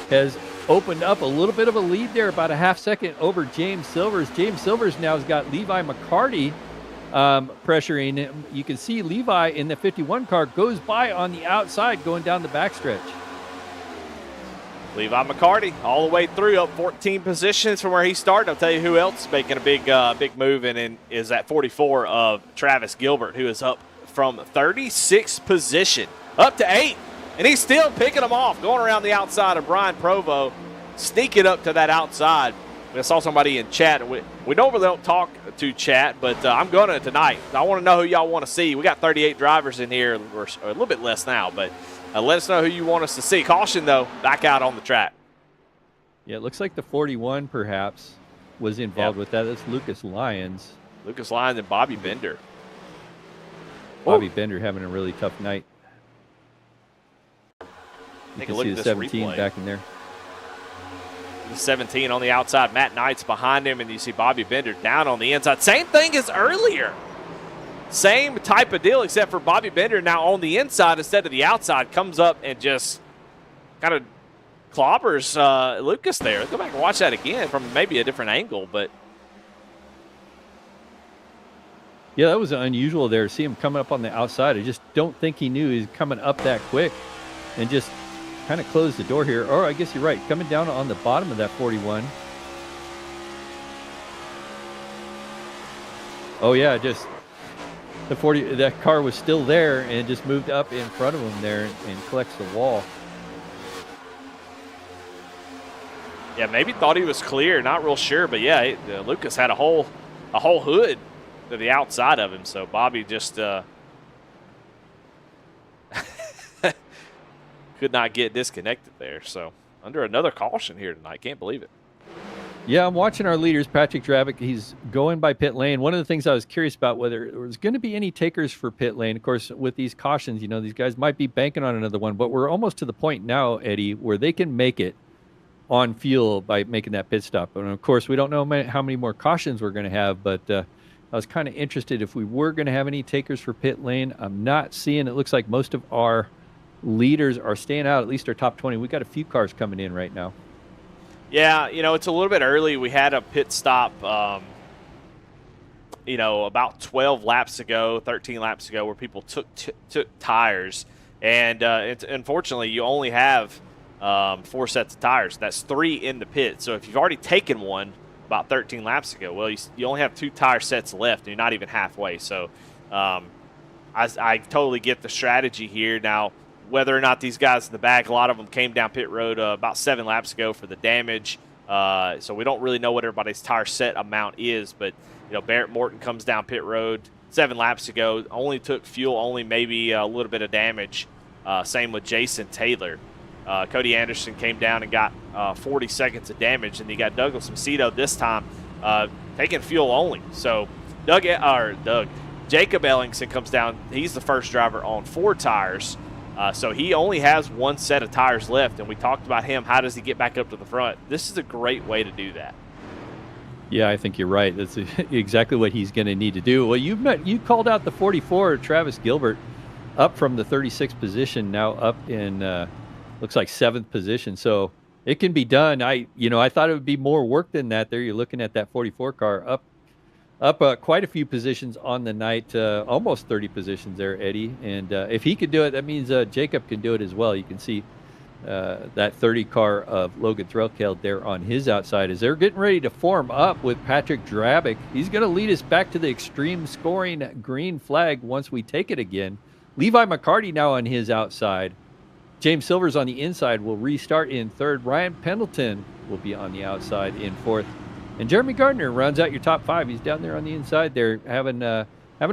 S4: has opened up a little bit of a lead there, about a half second over James Silvers. James Silvers now has got Levi McCarty pressuring him. You can see Levi in the 51 car goes by on the outside going down the backstretch.
S5: Levi McCarty all the way through, up 14 positions from where he started. I'll tell you who else is making a big move and is at 44 of Travis Gilbert, who is up from 36th position up to 8. And he's still picking them off, going around the outside of Brian Provo, sneaking up to that outside. I saw somebody in chat. We normally don't talk to chat, but I'm going to tonight. I want to know who y'all want to see. We got 38 drivers in here, or a little bit less now, but let us know who you want us to see. Caution, though, back out on the track.
S4: Yeah, it looks like the 41 perhaps was involved with that. That's Lucas Lyons.
S5: Lucas Lyons and Bobby Bender.
S4: Bobby Bender having a really tough night.
S5: Take
S4: You
S5: a look
S4: can
S5: at
S4: see
S5: this
S4: the 17
S5: replay.
S4: back in there.
S5: The 17 on the outside. Matt Knight's behind him, and you see Bobby Bender down on the inside. Same thing as earlier. Same type of deal, except for Bobby Bender now on the inside instead of the outside. Comes up and just kind of clobbers Lucas there. Let's go back and watch that again from maybe a different angle. But
S4: Yeah, that was unusual there. See him coming up on the outside. I just don't think he knew he was coming up that quick and just kind of closed the door here. Or I guess you're right, coming down on the bottom of that 41. Oh, yeah, just the 40, that car was still there and just moved up in front of him there and collects the wall.
S5: yeah, maybe thought he was clear, not real sure. But yeah, Lucas had a whole hood to the outside of him. So Bobby just could not get disconnected there. So under another caution here tonight. Can't believe it.
S4: Yeah, I'm watching our leaders, Patrick Drabick. He's going by pit lane. One of the things I was curious about, whether there was going to be any takers for pit lane. Of course, with these cautions, you know, these guys might be banking on another one, but we're almost to the point now, Eddie, where they can make it on fuel by making that pit stop. And of course, we don't know how many more cautions we're going to have, but I was kind of interested if we were going to have any takers for pit lane. I'm not seeing. It looks like most of our leaders are staying out, at least our top 20. We got a few cars coming in right now.
S5: Yeah, you know, it's a little bit early. We had a pit stop, you know, about 12 laps ago, 13 laps ago, where people took tires. And unfortunately, you only have 4 sets of tires. That's 3 in the pit. So if you've already taken one about 13 laps ago, well, you only have 2 tire sets left, and you're not even halfway. So I totally get the strategy here. Now, whether or not these guys in the back, a lot of them came down pit road about 7 laps ago for the damage. So we don't really know what everybody's tire set amount is. But, you know, Barrett Morton comes down pit road 7 laps ago, only took fuel, only maybe a little bit of damage. Same with Jason Taylor. Cody Anderson came down and got 40 seconds of damage. And you got Douglas Macedo this time taking fuel only. So Jacob Ellingson comes down. He's the first driver on 4 tires. So he only has 1 set of tires left, and we talked about him. How does he get back up to the front? This is a great way to do that.
S4: Yeah, I think you're right. That's exactly what he's going to need to do. Well, you called out the 44, Travis Gilbert, up from the 36th position, now up in looks like 7th position. So it can be done. I thought it would be more work than that. There, you're looking at that 44 car up up quite a few positions on the night, almost 30 positions there, Eddie. And if he could do it, that means Jacob can do it as well. You can see that 30 car of Logan Threlkeld there on his outside as they're getting ready to form up with Patrick Drabick. He's going to lead us back to the extreme scoring green flag once we take it again. Levi McCarty now on his outside. James Silvers on the inside will restart in third. Ryan Pendleton will be on the outside in fourth. And Jeremy Gardner rounds out your top five. He's down there on the inside there having a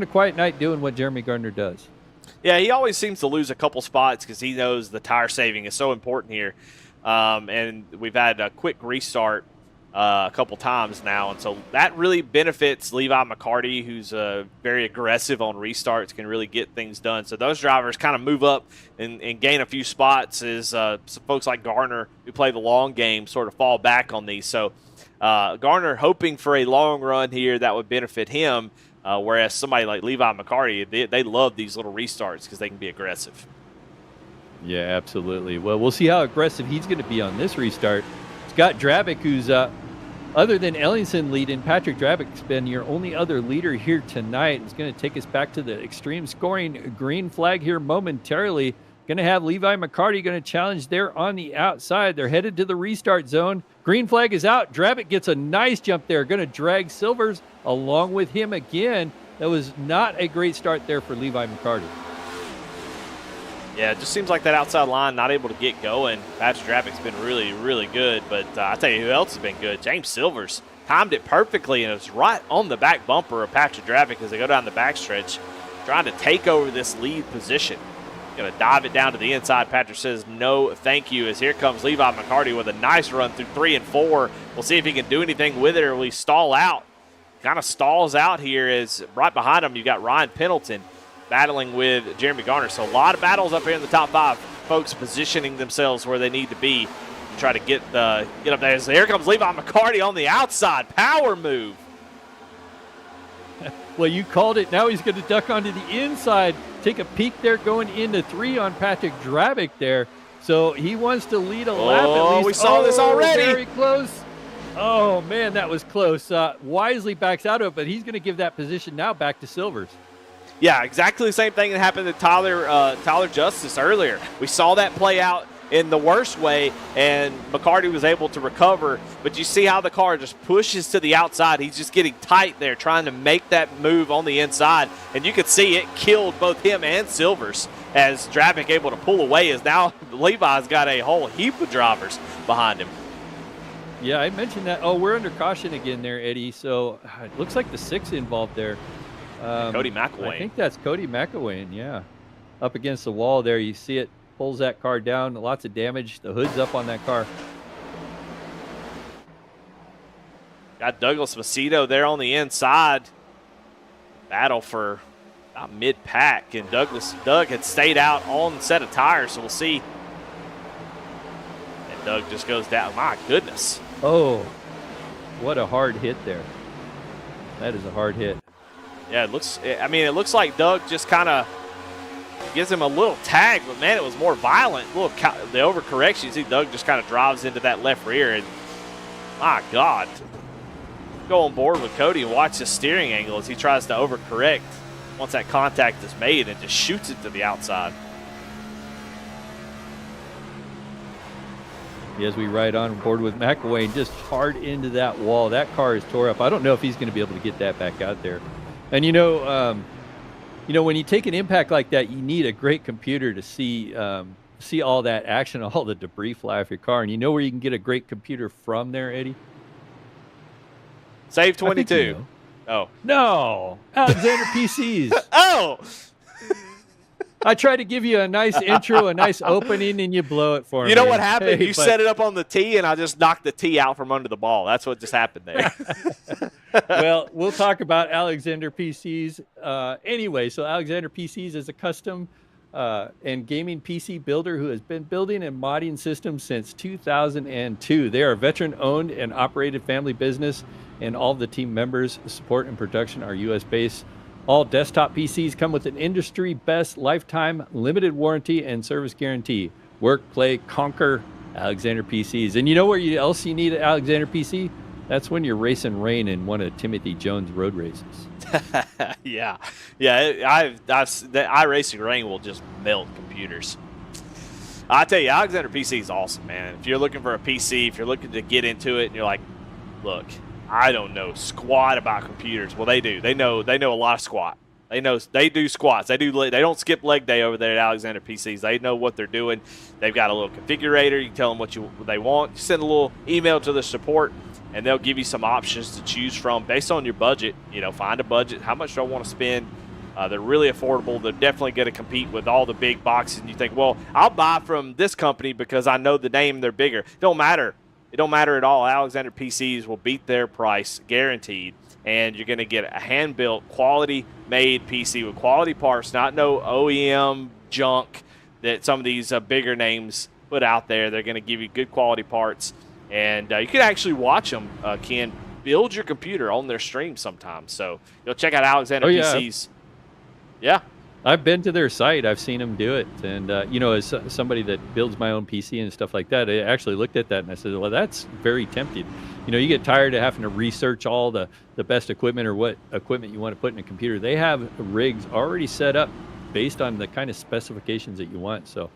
S4: quiet night doing what Jeremy Gardner does.
S5: Yeah, he always seems to lose a couple spots because he knows the tire saving is so important here. And we've had a quick restart a couple times now. And so that really benefits Levi McCarty, who's very aggressive on restarts, can really get things done. So those drivers kind of move up and gain a few spots as folks like Garner, who play the long game, sort of fall back on these. So Garner hoping for a long run here that would benefit him, whereas somebody like Levi McCarty, they love these little restarts because they can be aggressive.
S4: Yeah, absolutely. Well, we'll see how aggressive he's going to be on this restart. Scott Drabick, who's other than Ellingson leading, Patrick Drabick's been your only other leader here tonight. It's going to take us back to the extreme scoring green flag here momentarily. Going to have Levi McCarty going to challenge there on the outside. They're headed to the restart zone. Green flag is out. Drabick gets a nice jump there. Going to drag Silvers along with him again. That was not a great start there for Levi McCarty.
S5: Yeah, it just seems like that outside line not able to get going. Patrick Drabick's been really, really good, but I tell you who else has been good. James Silvers timed it perfectly, and it was right on the back bumper of Patrick Drabick as they go down the backstretch, trying to take over this lead position. Going to dive it down to the inside. Patrick says no thank you as here comes Levi McCarty with a nice run through 3 and 4. We'll see if he can do anything with it or will he stall out. Kind of stalls out here as right behind him you've got Ryan Pendleton battling with Jeremy Garner. So a lot of battles up here in the top 5. Folks positioning themselves where they need to be to try to get up there. So here comes Levi McCarty on the outside. Power move.
S4: Well, you called it. Now he's going to duck onto the inside. Take a peek there going into 3 on Patrick Drabick there. So he wants to lead a lap at least.
S5: Oh, we saw this already.
S4: Very close. Oh, man, that was close. Wisely backs out of it, but he's going to give that position now back to Silvers.
S5: Yeah, exactly the same thing that happened to Tyler Justice earlier. We saw that play out in the worst way, and McCarty was able to recover. But you see how the car just pushes to the outside. He's just getting tight there, trying to make that move on the inside. And you could see it killed both him and Silvers as Drabick able to pull away, as now Levi's got a whole heap of drivers behind him.
S4: Yeah, I mentioned that. Oh, we're under caution again there, Eddie. So it looks like the 6 involved there.
S5: Cody McElwain.
S4: I think that's Cody McElwain, yeah. Up against the wall there. You see it. Pulls that car down. Lots of damage. The hood's up on that car.
S5: Got Douglas Macedo there on the inside. Battle for about mid-pack. And Doug had stayed out on the set of tires, so we'll see. And Doug just goes down. My goodness.
S4: Oh, what a hard hit there. That is a hard hit.
S5: Yeah, it looks like Doug just kind of gives him a little tag, but man, it was more violent. The overcorrection, you see Doug just kind of drives into that left rear, and my God. Go on board with Cody and watch the steering angle as he tries to overcorrect once that contact is made and just shoots it to the outside.
S4: As we ride on board with McElwain, just hard into that wall. That car is tore up. I don't know if he's going to be able to get that back out there. And when you take an impact like that, you need a great computer to see all that action, all the debris fly off your car. And you know where you can get a great computer from there, Eddie?
S5: Save 22.
S4: You know.
S5: Oh.
S4: No. Alexander PCs.
S5: Oh!
S4: I tried to give you a nice intro, a nice opening, and you blow it for me.
S5: You know what happened?
S4: Hey,
S5: you set it up on the tee, and I just knocked the tee out from under the ball. That's what just happened there.
S4: Well, we'll talk about Alexander PCs anyway. So Alexander PCs is a custom and gaming PC builder who has been building and modding systems since 2002. They are a veteran-owned and operated family business, and all of the team members, support, and production are U.S.-based. All desktop PCs come with an industry-best lifetime limited warranty and service guarantee. Work, play, conquer Alexander PCs. And you know where else you need an Alexander PC? That's when you're racing rain in one of Timothy Jones' road races.
S5: yeah. iRacing Rain will just melt computers. I tell you, Alexander PC is awesome, man. If you're looking for a PC, if you're looking to get into it, and you're like, look, I don't know squat about computers. Well, they do. They know a lot of squat. They do squats. They don't skip leg day over there at Alexander PCs. They know what they're doing. They've got a little configurator. You can tell them what they want. You send a little email to the support, and they'll give you some options to choose from based on your budget. Find a budget. How much do I want to spend? They're really affordable. They're definitely going to compete with all the big boxes. And you think, well, I'll buy from this company because I know the name. They're bigger. It don't matter. It don't matter at all. Alexander PCs will beat their price, guaranteed. And you're going to get a hand-built, quality-made PC with quality parts, not no OEM junk that some of these bigger names put out there. They're going to give you good quality parts. And you can actually watch them, Ken, build your computer on their stream sometimes. So you'll check out Alexander PCs. Yeah.
S4: I've been to their site. I've seen them do it. And, as somebody that builds my own PC and stuff like that, I actually looked at that and I said, well, that's very tempting. You get tired of having to research all the best equipment or what equipment you want to put in a computer. They have rigs already set up based on the kind of specifications that you want. So,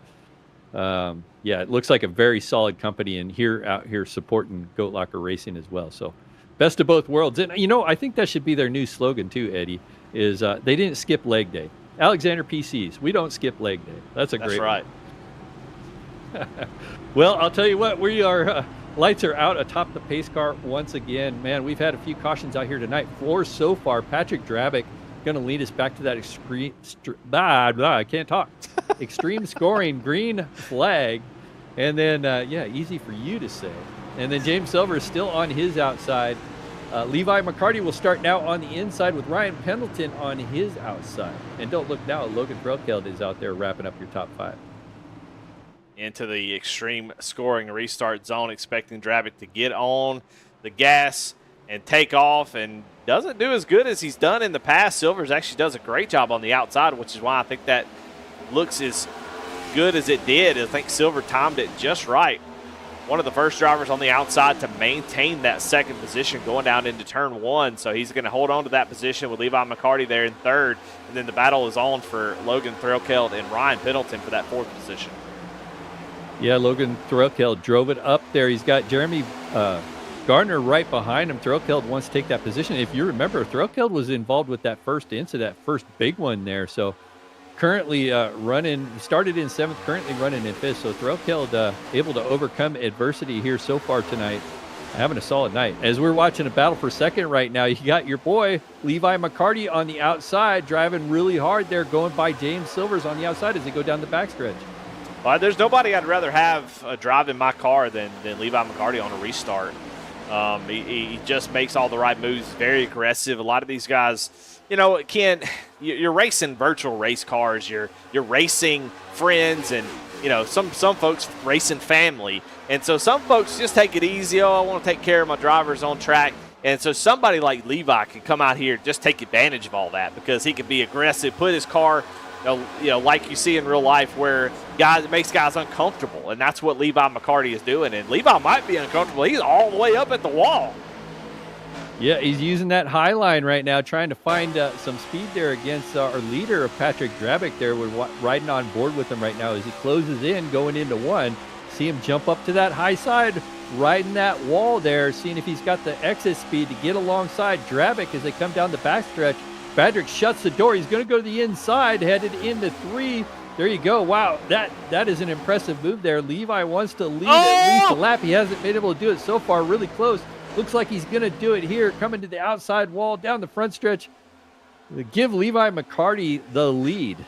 S4: it looks like a very solid company and out here supporting Goat Locker Racing as well. So best of both worlds. And, I think that should be their new slogan too, Eddie, is they didn't skip leg day. Alexander PCs, we don't skip leg day. That's great.
S5: That's right.
S4: Well, I'll tell you what, we are lights are out atop the pace car once again. Man, we've had a few cautions out here tonight. 4 so far. Patrick Drabick going to lead us back to that I can't talk. Extreme scoring green flag, and then easy for you to say. And then James Silver is still on his outside. Levi McCarty will start now on the inside with Ryan Pendleton on his outside. And don't look now, Logan Threlkeld is out there wrapping up your top 5.
S5: Into the extreme scoring restart zone, expecting Drabick to get on the gas and take off, and doesn't do as good as he's done in the past. Silvers actually does a great job on the outside, which is why I think that looks as good as it did. I think Silver timed it just right. One of the first drivers on the outside to maintain that second position going down into turn 1. So he's going to hold on to that position with Levi McCarty there in third. And then the battle is on for Logan Threlkeld and Ryan Pendleton for that 4th position.
S4: Yeah, Logan Threlkeld drove it up there. He's got Jeremy Gardner right behind him. Threlkeld wants to take that position. If you remember, Threlkeld was involved with that first incident, that first big one there. So currently started in 7th, currently running in 5th. So Threlkeld able to overcome adversity here so far tonight, having a solid night. As we're watching a battle for second right now, you got your boy Levi McCarty on the outside, driving really hard there, going by James Silvers on the outside as they go down the backstretch.
S5: Well, there's nobody I'd rather have driving my car than Levi McCarty on a restart. He just makes all the right moves, very aggressive. A lot of these guys, Ken, you're racing virtual race cars. You're racing friends, and some folks racing family. And so some folks just take it easy. Oh, I want to take care of my drivers on track. And so somebody like Levi can come out here, just take advantage of all that, because he can be aggressive, put his car, like you see in real life, where it makes guys uncomfortable. And that's what Levi McCarty is doing. And Levi might be uncomfortable. He's all the way up at the wall.
S4: Yeah, he's using that high line right now, trying to find some speed there against our leader, Patrick Drabick there. We're riding on board with him right now as he closes in, going into 1. See him jump up to that high side, riding that wall there, seeing if he's got the exit speed to get alongside Drabick as they come down the backstretch. Patrick shuts the door. He's going to go to the inside, headed into 3. There you go. Wow, that is an impressive move there. Levi wants to lead at least a lap. He hasn't been able to do it so far. Really close. Looks like he's going to do it here, coming to the outside wall, down the front stretch. Give Levi McCarty the lead.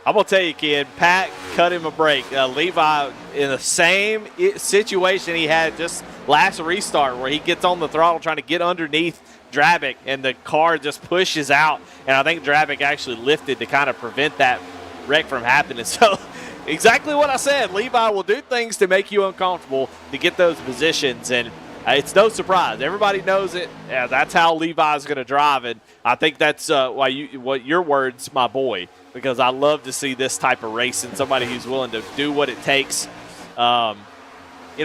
S5: I'm going to tell you, kid, Pat cut him a break. Levi, in the same situation he had just last restart, where he gets on the throttle trying to get underneath Drabick, and the car just pushes out. And I think Drabick actually lifted to kind of prevent that wreck from happening. So exactly what I said. Levi will do things to make you uncomfortable to get those positions, and it's no surprise. Everybody knows it. Yeah, that's how Levi's going to drive, and I think that's what your words, my boy, because I love to see this type of racing, somebody who's willing to do what it takes.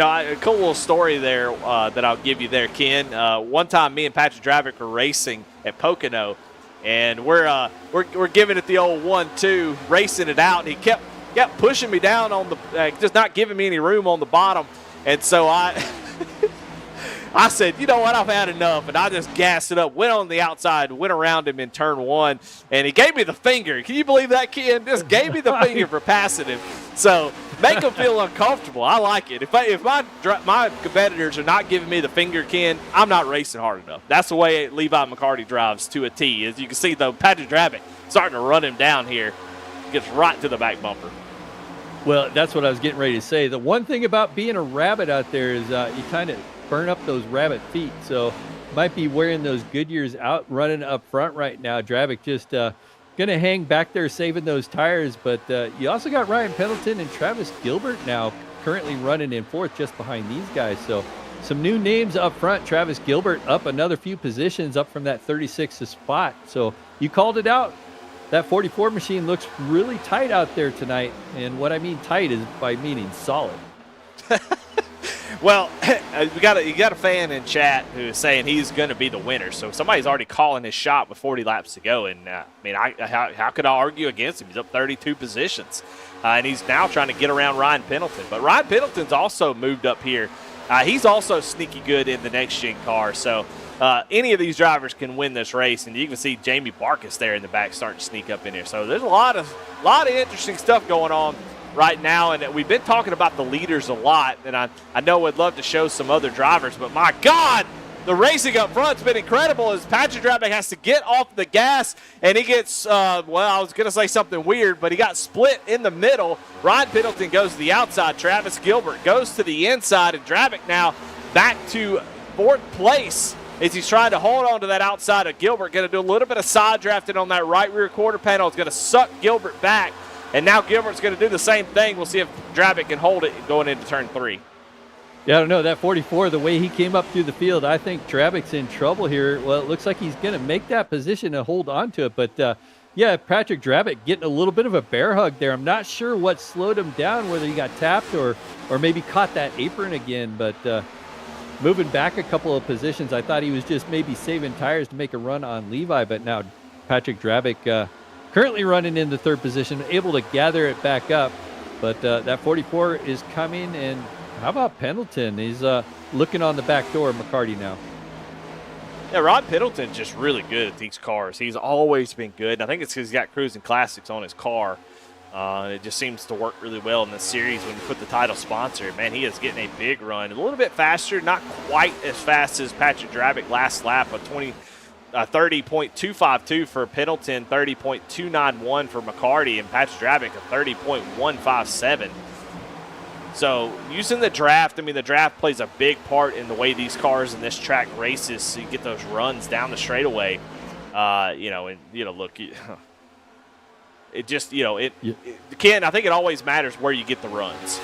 S5: a cool little story there that I'll give you there, Ken. One time, me and Patrick Dravick were racing at Pocono, and we're giving it the old 1-2, racing it out, and he kept pushing me down on the, just not giving me any room on the bottom, and so I said, you know what, I've had enough, and I just gassed it up, went on the outside, went around him in turn 1, and he gave me the finger. Can you believe that, Ken? Just gave me the finger for passing him. So make him feel uncomfortable. I like it. If my competitors are not giving me the finger, Ken, I'm not racing hard enough. That's the way Levi McCarty drives to a T. As you can see, though, Patrick Dravick starting to run him down here. Gets right to the back bumper.
S4: Well, that's what I was getting ready to say. The one thing about being a rabbit out there is you kind of burn up those rabbit feet. So might be wearing those Goodyears out running up front right now. Dravick just going to hang back there saving those tires. But you also got Ryan Pendleton and Travis Gilbert now currently running in fourth just behind these guys. So some new names up front. Travis Gilbert up another few positions up from that 36th spot. So you called it out. That 44 machine looks really tight out there tonight. And what I mean tight is by meaning solid.
S5: Well, you got a fan in chat who is saying he's going to be the winner. So somebody's already calling his shot with 40 laps to go. And, how could I argue against him? He's up 32 positions. And he's now trying to get around Ryan Pendleton. But Ryan Pendleton's also moved up here. He's also sneaky good in the next-gen car. So any of these drivers can win this race. And you can see Jamie Barkas there in the back starting to sneak up in here. So there's a lot of interesting stuff going on right now, and we've been talking about the leaders a lot, and I know I'd love to show some other drivers, but my God, the racing up front's been incredible as Patrick Dravick has to get off the gas, and he gets, I was going to say something weird, but he got split in the middle. Ryan Pendleton goes to the outside. Travis Gilbert goes to the inside, and Dravick now back to fourth place as he's trying to hold on to that outside of Gilbert. Going to do a little bit of side drafting on that right rear quarter panel. It's going to suck Gilbert back. And now Gilbert's going to do the same thing. We'll see if Dravick can hold it going into turn 3.
S4: Yeah, I don't know. That 44, the way he came up through the field, I think Dravick's in trouble here. Well, it looks like he's going to make that position and hold on to it. But, Patrick Dravick getting a little bit of a bear hug there. I'm not sure what slowed him down, whether he got tapped or maybe caught that apron again. But moving back a couple of positions, I thought he was just maybe saving tires to make a run on Levi. But now Patrick Dravick currently running in the third position, able to gather it back up. But that 44 is coming, and how about Pendleton? He's looking on the back door of McCarty now.
S5: Yeah, Rod Pendleton's just really good at these cars. He's always been good. And I think it's because he's got Cruisin Classics on his car. It just seems to work really well in this series when you put the title sponsor. Man, he is getting a big run. A little bit faster, not quite as fast as Patrick Dravick last lap, a 30.252 for Pendleton, 30.291 for McCarty, and Patrick Dravick a 30.157. So using the draft, the draft plays a big part in the way these cars in this track races, so you get those runs down the straightaway. Look, it just, Ken, I think it always matters where you get the runs.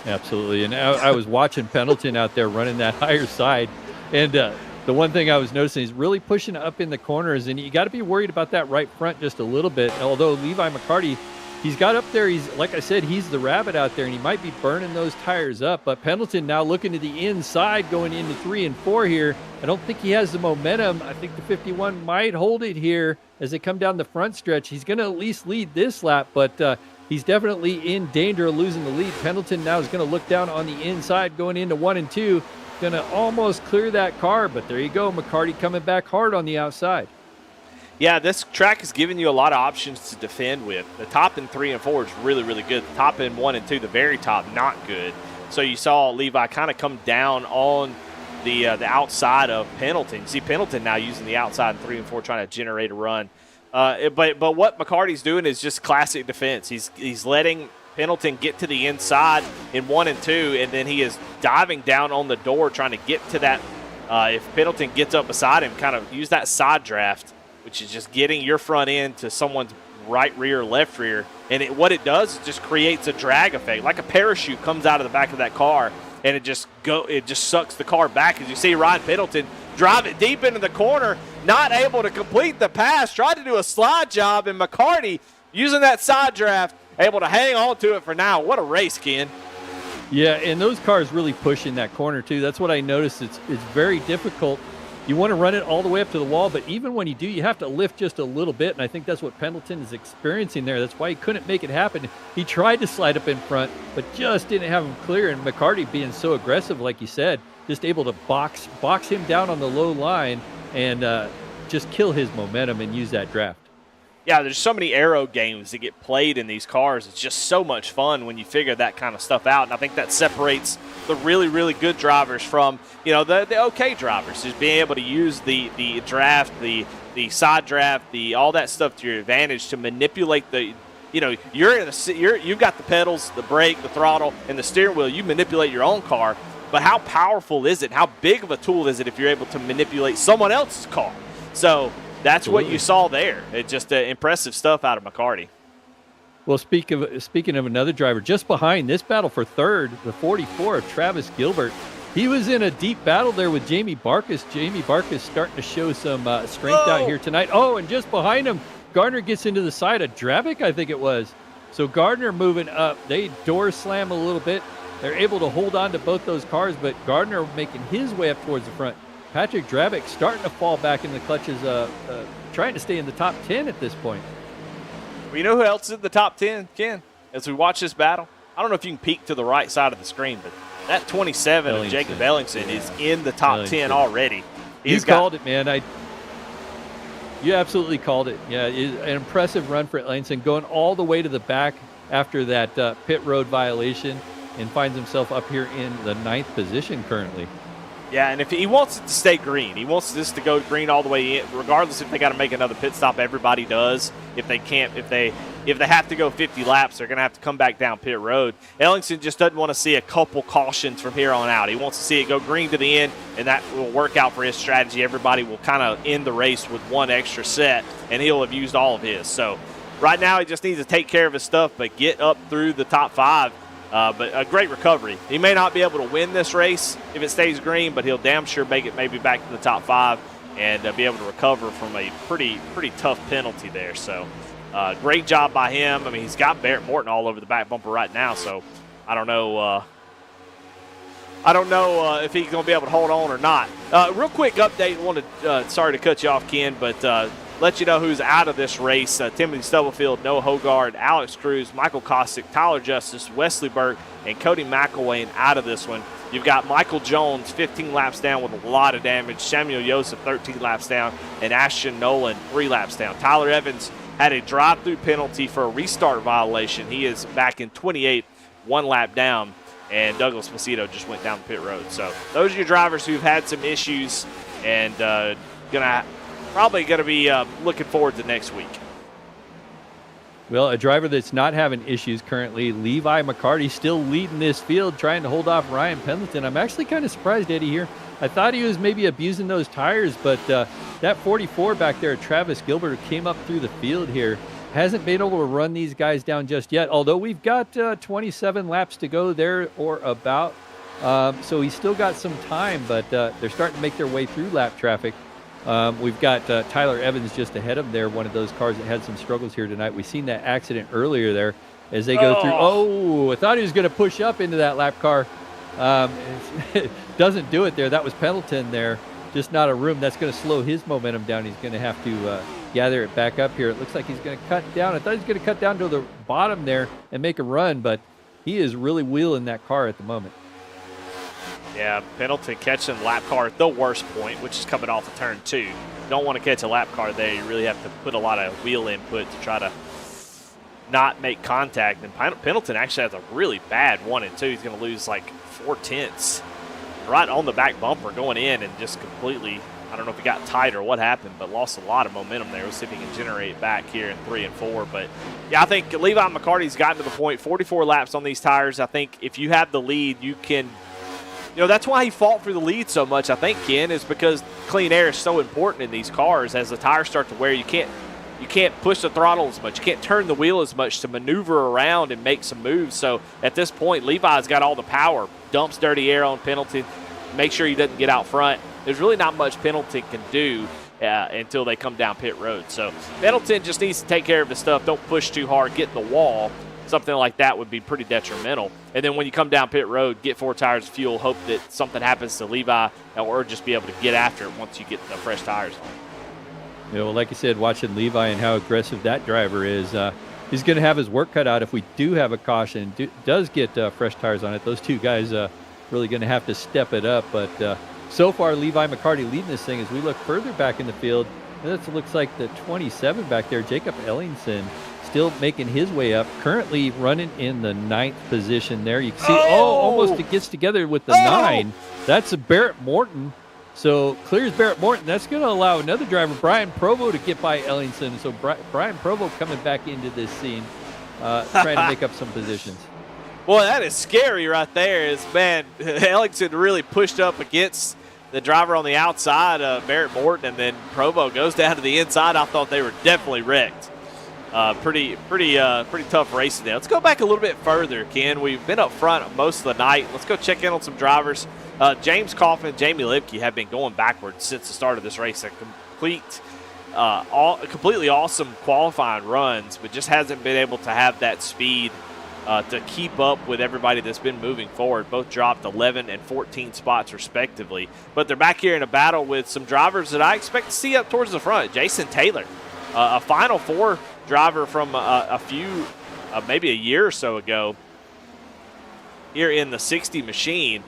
S4: Absolutely, and I was watching Pendleton out there running that higher side, and the one thing I was noticing is really pushing up in the corners, and you got to be worried about that right front just a little bit. Although Levi McCarty, he's got up there. He's, like I said, he's the rabbit out there, and he might be burning those tires up. But Pendleton now looking to the inside going into 3 and 4 here. I don't think he has the momentum. I think the 51 might hold it here as they come down the front stretch. He's going to at least lead this lap, but he's definitely in danger of losing the lead. Pendleton now is going to look down on the inside going into 1 and 2. Going to almost clear that car, but there you go. McCarty coming back hard on the outside.
S5: Yeah, this track is giving you a lot of options to defend with. The top in 3 and 4 is really, really good. The top in 1 and 2, the very top, not good. So you saw Levi kind of come down on the outside of Pendleton. You see Pendleton now using the outside in 3 and 4, trying to generate a run. But what McCarty's doing is just classic defense. He's letting Pendleton get to the inside in 1 and 2, and then he is diving down on the door trying to get to that. If Pendleton gets up beside him, kind of use that side draft, which is just getting your front end to someone's right rear, left rear. And what it does is just creates a drag effect, like a parachute comes out of the back of that car, and it just sucks the car back. As you see Ryan Pendleton drive it deep into the corner, not able to complete the pass, tried to do a slide job, and McCarty using that side draft, able to hang on to it for now. What a race, Ken.
S4: Yeah, and those cars really push in that corner too. That's what I noticed. It's very difficult. You want to run it all the way up to the wall, but even when you do, you have to lift just a little bit, and I think that's what Pendleton is experiencing there. That's why he couldn't make it happen. He tried to slide up in front, but just didn't have him clear, and McCarty being so aggressive, like you said, just able to box him down on the low line and just kill his momentum and use that draft.
S5: Yeah, there's so many aero games that get played in these cars. It's just so much fun when you figure that kind of stuff out, and I think that separates the really, really good drivers from, the okay drivers, is being able to use the draft, the side draft, all that stuff to your advantage to manipulate the, you've got the pedals, the brake, the throttle, and the steering wheel. You manipulate your own car, but how powerful is it? How big of a tool is it if you're able to manipulate someone else's car? So that's what you saw there. It's just impressive stuff out of McCarty.
S4: Well, speaking of another driver, just behind this battle for third, the 44 of Travis Gilbert. He was in a deep battle there with Jamie Barkas. Jamie Barkas starting to show some strength out here tonight. Oh, and just behind him, Gardner gets into the side of Dravic, I think it was. So Gardner moving up. They door slam a little bit. They're able to hold on to both those cars, but Gardner making his way up towards the front. Patrick Dravic starting to fall back in the clutches, trying to stay in the top 10 at this point.
S5: Well, you know who else is in the top 10, Ken, as we watch this battle? I don't know if you can peek to the right side of the screen, but that 27 of Jacob Ellingson is in the top 10 already.
S4: You called it, man. You absolutely called it. Yeah, an impressive run for Ellingson, going all the way to the back after that pit road violation, and finds himself up here in the 9th position currently.
S5: Yeah, and if he wants it to stay green, he wants this to go green all the way in, regardless if they got to make another pit stop. Everybody does. If they can't, if they have to go 50 laps, they're going to have to come back down pit road. Ellingson just doesn't want to see a couple cautions from here on out. He wants to see it go green to the end, and that will work out for his strategy. Everybody will kind of end the race with one extra set, and he'll have used all of his. So right now he just needs to take care of his stuff, but get up through the top 5. But a great recovery. He may not be able to win this race if it stays green, but he'll damn sure make it maybe back to the top 5 and be able to recover from a pretty tough penalty there. So great job by him. I mean, he's got Barrett Morton all over the back bumper right now, so I don't know if he's going to be able to hold on or not. Real quick update. Sorry to cut you off, Ken, but let you know who's out of this race. Timothy Stubblefield, Noah Hogard, Alex Cruz, Michael Kostick, Tyler Justice, Wesley Burke, and Cody McElwain out of this one. You've got Michael Jones, 15 laps down with a lot of damage. Samuel Joseph, 13 laps down. And Ashton Nolan, 3 laps down. Tyler Evans had a drive-through penalty for a restart violation. He is back in 28th, 1 lap down. And Douglas Macedo just went down the pit road. So those are your drivers who've had some issues and probably going to be looking forward to next week.
S4: Well, a driver that's not having issues currently, Levi McCarty, still leading this field, trying to hold off Ryan Pendleton. I'm actually kind of surprised, Eddie, here. I thought he was maybe abusing those tires, but that 44 back there, Travis Gilbert, came up through the field here. Hasn't been able to run these guys down just yet, although we've got 27 laps to go there or about. So he's still got some time, but they're starting to make their way through lap traffic. We've got Tyler Evans just ahead of him there, one of those cars that had some struggles here tonight. We've seen that accident earlier there as they go through. Oh, I thought he was going to push up into that lap car. Doesn't do it there. That was Pendleton there. Just not a room. That's going to slow his momentum down. He's going to have to gather it back up here. It looks like he's going to cut down. I thought he was going to cut down to the bottom there and make a run, but he is really wheeling that car at the moment.
S5: Yeah, Pendleton catching the lap car at the worst point, which is coming off of turn 2. You don't want to catch a lap car there. You really have to put a lot of wheel input to try to not make contact. And Pendleton actually has a really bad 1 and 2. He's going to lose like 4/10 right on the back bumper going in and just completely, I don't know if he got tight or what happened, but lost a lot of momentum there. We'll see if he can generate it back here in 3 and 4. But, yeah, I think Levi McCarty's gotten to the point, 44 laps on these tires. I think if you have the lead, you can – that's why he fought for the lead so much, I think, Ken, is because clean air is so important in these cars. As the tires start to wear, you can't push the throttle as much. You can't turn the wheel as much to maneuver around and make some moves. So at this point, Levi's got all the power. Dumps dirty air on Pendleton. Make sure he doesn't get out front. There's really not much Pendleton can do until they come down pit road. So Pendleton just needs to take care of his stuff. Don't push too hard. Get in the wall. something like that would be pretty detrimental. And then when you come down pit road, get 4 tires of fuel, hope that something happens to Levi, or just be able to get after it once you get the fresh tires on.
S4: Yeah, well, like I said, watching Levi and how aggressive that driver is, he's going to have his work cut out if we do have a caution, does get fresh tires on it. Those two guys really going to have to step it up. But so far, Levi McCarty leading this thing. As we look further back in the field, that looks like the 27 back there, Jacob Ellingson, still making his way up, currently running in the 9th position there. You can see, almost it gets together with the 9. That's a Barrett Morton. So clears Barrett Morton. That's going to allow another driver, Brian Provo, to get by Ellingson. So Brian Provo coming back into this scene, trying to make up some positions.
S5: Boy, that is scary right there. Man, Ellingson really pushed up against the driver on the outside, Barrett Morton, and then Provo goes down to the inside. I thought they were definitely wrecked. Pretty tough race today. Let's go back a little bit further, Ken. We've been up front most of the night. Let's go check in on some drivers. James Coffin and Jamie Lipke have been going backwards since the start of this race. Completely awesome qualifying runs, but just hasn't been able to have that speed to keep up with everybody that's been moving forward. Both dropped 11 and 14 spots respectively. But they're back here in a battle with some drivers that I expect to see up towards the front. Jason Taylor, a Final Four driver from maybe a year or so ago here in the 60 machine.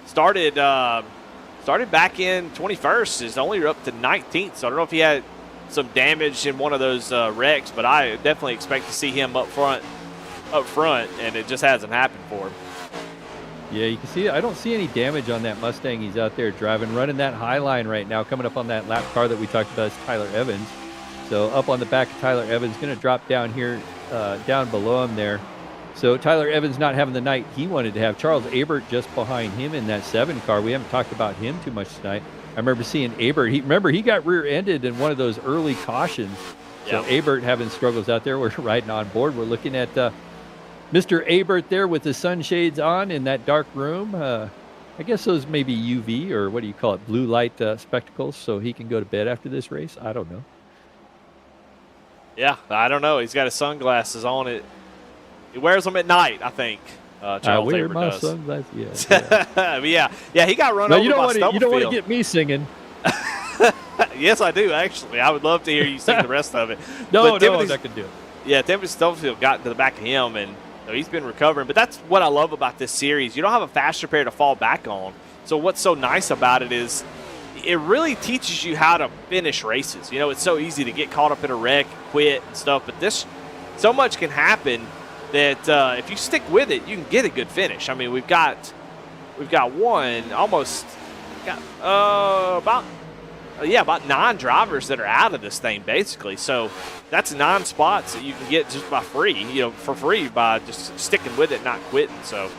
S5: Started back in 21st, is only up to 19th. So I don't know if he had some damage in one of those wrecks, but I definitely expect to see him up front, and it just hasn't happened for him.
S4: Yeah, you can see, I don't see any damage on that Mustang he's out there driving, running that high line right now. Coming up on that lap car that we talked about is Tyler Evans. So up on the back of Tyler Evans, going to drop down here, down below him there. So Tyler Evans not having the night he wanted to have. Charles Abert just behind him in that 7 car. We haven't talked about him too much tonight. I remember seeing Abert. He got rear-ended in one of those early cautions. So Abert having struggles out there. We're riding on board. We're looking at Mr. Abert there with the sunshades on in that dark room. I guess those may be UV, or what do you call it, blue light spectacles, so he can go to bed after this race. I don't know.
S5: Yeah, I don't know. He's got his sunglasses on. He wears them at night, I think. Charles
S4: I wear
S5: Abert
S4: my
S5: does.
S4: sunglasses.
S5: Yeah, he got run over by Stubblefield.
S4: You don't want to get me singing.
S5: Yes, I do, actually. I would love to hear you sing the rest of it.
S4: No, I'm not going to do it.
S5: Yeah, Timothy Stubblefield got into the back of him, and he's been recovering. But that's what I love about this series. You don't have a faster pair to fall back on. So what's so nice about it is it really teaches you how to finish races. It's so easy to get caught up in a wreck, quit, and stuff. But so much can happen that if you stick with it, you can get a good finish. I mean, we've got about 9 drivers that are out of this thing, basically. So that's 9 spots that you can get just by for free by just sticking with it, not quitting. So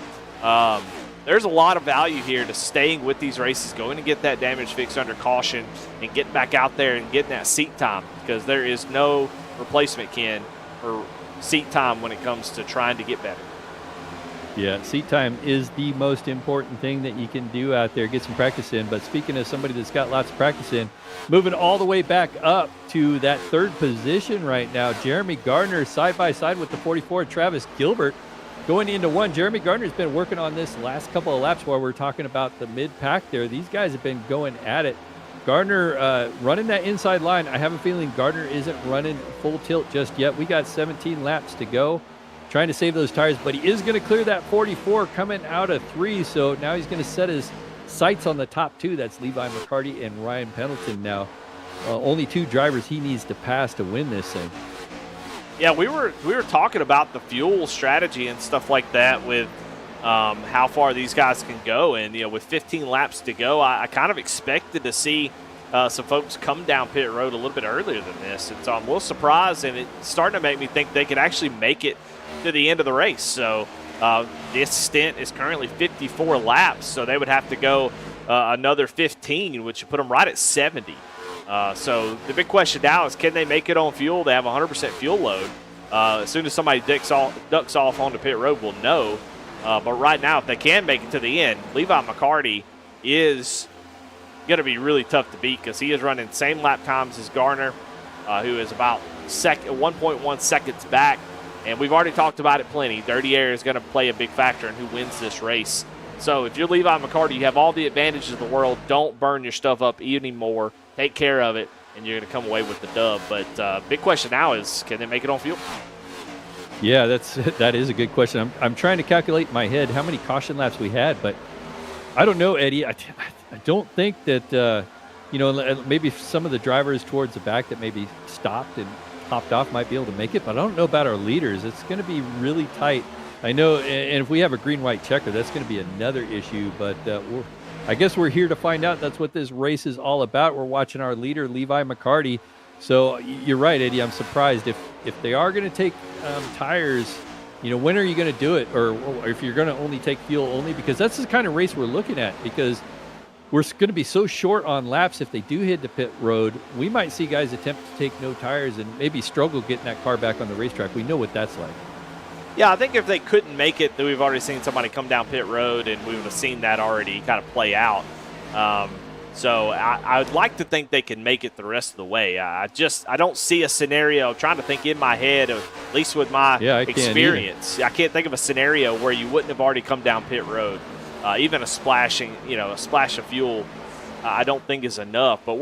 S5: there's a lot of value here to staying with these races, going to get that damage fixed under caution, and getting back out there and getting that seat time, because there is no replacement, Ken, for seat time when it comes to trying to get better.
S4: Yeah, seat time is the most important thing that you can do out there. Get some practice in. But speaking of somebody that's got lots of practice in, moving all the way back up to that 3rd position right now, Jeremy Gardner side by side with the 44, Travis Gilbert, going into 1. Jeremy Gardner's been working on this last couple of laps while we're talking about the mid-pack there. These guys have been going at it. Gardner running that inside line. I have a feeling Gardner isn't running full tilt just yet. We got 17 laps to go, trying to save those tires, but he is going to clear that 44 coming out of 3. So now he's going to set his sights on the top 2. That's Levi McCarty and Ryan Pendleton now. Only 2 drivers he needs to pass to win this thing.
S5: Yeah, we were talking about the fuel strategy and stuff like that with how far these guys can go. And, with 15 laps to go, I kind of expected to see some folks come down pit road a little bit earlier than this. And so I'm a little surprised, and it's starting to make me think they could actually make it to the end of the race. So this stint is currently 54 laps, so they would have to go another 15, which would put them right at 70. So the big question now is, can they make it on fuel? They have 100% fuel load. As soon as somebody ducks off onto pit road, we'll know. But right now, if they can make it to the end, Levi McCarty is going to be really tough to beat, because he is running same lap times as Garner, who is about 1.1 seconds back. And we've already talked about it plenty. Dirty air is going to play a big factor in who wins this race. So if you're Levi McCarty, you have all the advantages of the world. Don't burn your stuff up anymore. Take care of it, and you're going to come away with the dub. But big question now is, can they make it on fuel?
S4: Yeah, that is a good question. I'm trying to calculate in my head how many caution laps we had, but I don't know, Eddie. I don't think that maybe some of the drivers towards the back that maybe stopped and hopped off might be able to make it, but I don't know about our leaders. It's going to be really tight. I know, and if we have a green-white checker, that's going to be another issue, but I guess we're here to find out. That's what this race is all about. We're watching our leader, Levi McCarty. So you're right, Eddie. I'm surprised if they are going to take tires, when are you going to do it? Or if you're going to only take fuel only, because that's the kind of race we're looking at, because we're going to be so short on laps. If they do hit the pit road, we might see guys attempt to take no tires and maybe struggle getting that car back on the racetrack. We know what that's like.
S5: Yeah, I think if they couldn't make it, then we've already seen somebody come down pit road, and we would have seen that already kind of play out. So I would like to think they can make it the rest of the way. I don't see a scenario. I'm trying to think in my head, at least with my experience. I can't think of a scenario where you wouldn't have already come down pit road. Even a splash of fuel, I don't think is enough. But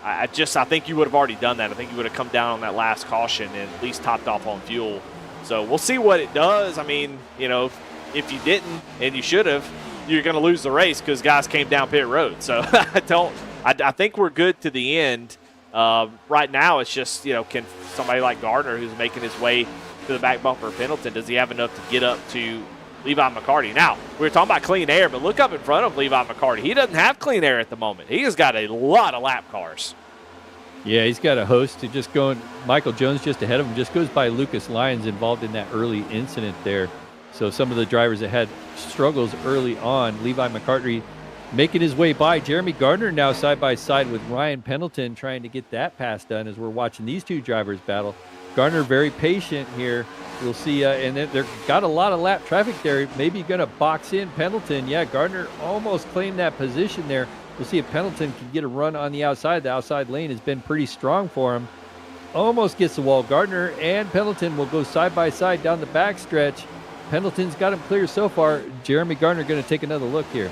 S5: I think you would have already done that. I think you would have come down on that last caution and at least topped off on fuel. So we'll see what it does. I mean, if you didn't and you should have, you're going to lose the race because guys came down pit road. So I think we're good to the end. Right now, it's just, can somebody like Gardner, who's making his way to the back bumper of Pendleton, does he have enough to get up to Levi McCarty? Now, we were talking about clean air, but look up in front of Levi McCarty. He doesn't have clean air at the moment. He has got a lot of lap cars.
S4: Yeah, he's got a host to just going. Michael Jones just ahead of him, just goes by Lucas Lyons, involved in that early incident there. So some of the drivers that had struggles early on, Levi McCarty making his way by. Jeremy Gardner now side by side with Ryan Pendleton, trying to get that pass done as we're watching these two drivers battle. Gardner very patient here. We'll see, and they've got a lot of lap traffic there. Maybe going to box in Pendleton. Yeah, Gardner almost claimed that position there. We'll see if Pendleton can get a run on the outside. The outside lane has been pretty strong for him. Almost gets the wall. Gardner and Pendleton will go side by side down the backstretch. Pendleton's got him clear so far. Jeremy Gardner going to take another look here.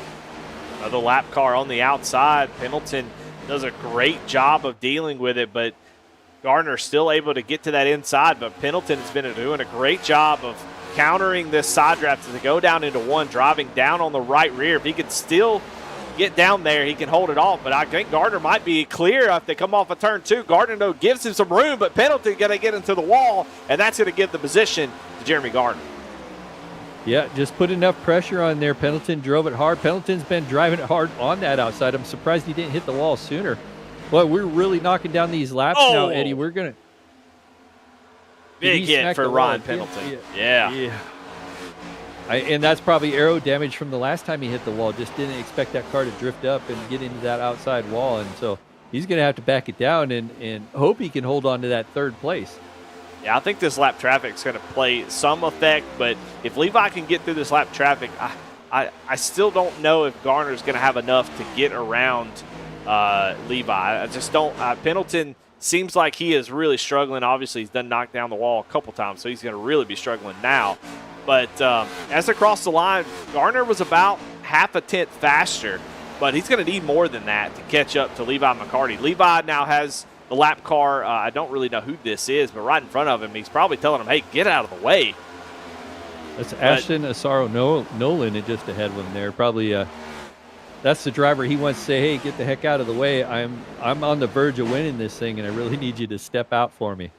S5: Another lap car on the outside. Pendleton does a great job of dealing with it, but Gardner's still able to get to that inside. But Pendleton has been doing a great job of countering this side draft as they go down into one, driving down on the right rear. If he can still get down there, he can hold it off. But I think Gardner might be clear if they come off of turn two. Gardner, though, gives him some room, but Pendleton got to get into the wall, and that's going to give the position to Jeremy Gardner.
S4: Yeah, just put enough pressure on there. Pendleton drove it hard. Pendleton's been driving it hard on that outside. I'm surprised he didn't hit the wall sooner. Well, we're really knocking down these laps now, Eddie. We're going to...
S5: Big hit for Ryan Pendleton. Yeah.
S4: And that's probably aero damage from the last time he hit the wall. Just didn't expect that car to drift up and get into that outside wall. And so he's going to have to back it down and hope he can hold on to that third place.
S5: Yeah, I think this lap traffic is going to play some effect, but if Levi can get through this lap traffic, I still don't know if Garner's going to have enough to get around Levi. I just don't. Pendleton seems like he is really struggling. Obviously, he's done knocked down the wall a couple times, so he's going to really be struggling now. But as they cross the line, Gardner was about half a tenth faster, but he's going to need more than that to catch up to Levi McCarty. Levi now has the lap car. I don't really know who this is, but right in front of him, he's probably telling him, hey, get out of the way.
S4: That's Ashton Asaro Nolan just ahead of him there. Probably that's the driver he wants to say, hey, get the heck out of the way. I'm on the verge of winning this thing, and I really need you to step out for me.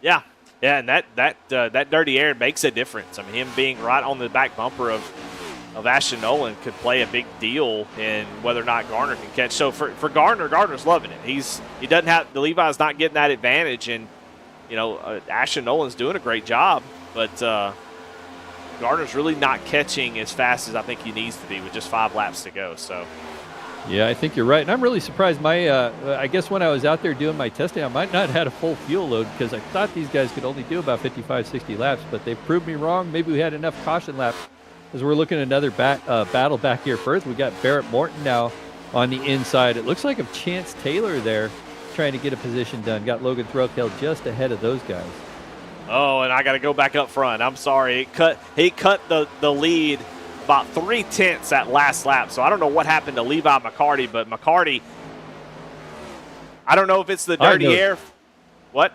S5: Yeah, and that dirty air makes a difference. I mean, him being right on the back bumper of Ashton Nolan could play a big deal in whether or not Garner can catch. So for Garner, Garner's loving it. He doesn't have the Levi's not getting that advantage, and Ashton Nolan's doing a great job, but Garner's really not catching as fast as I think he needs to be with just 5 laps to go. So.
S4: Yeah, I think you're right. And I'm really surprised. I guess when I was out there doing my testing, I might not have had a full fuel load because I thought these guys could only do about 55, 60 laps, but they proved me wrong. Maybe we had enough caution laps. As we're looking at another battle back here first, we got Barrett Morton now on the inside. It looks like of Chance Taylor there trying to get a position done. Got Logan Threlkeld just ahead of those guys.
S5: Oh, and I got to go back up front. I'm sorry. He cut the lead about 0.3 that last lap. So I don't know what happened to Levi McCarty, but McCarty, I don't know if it's the dirty air. What?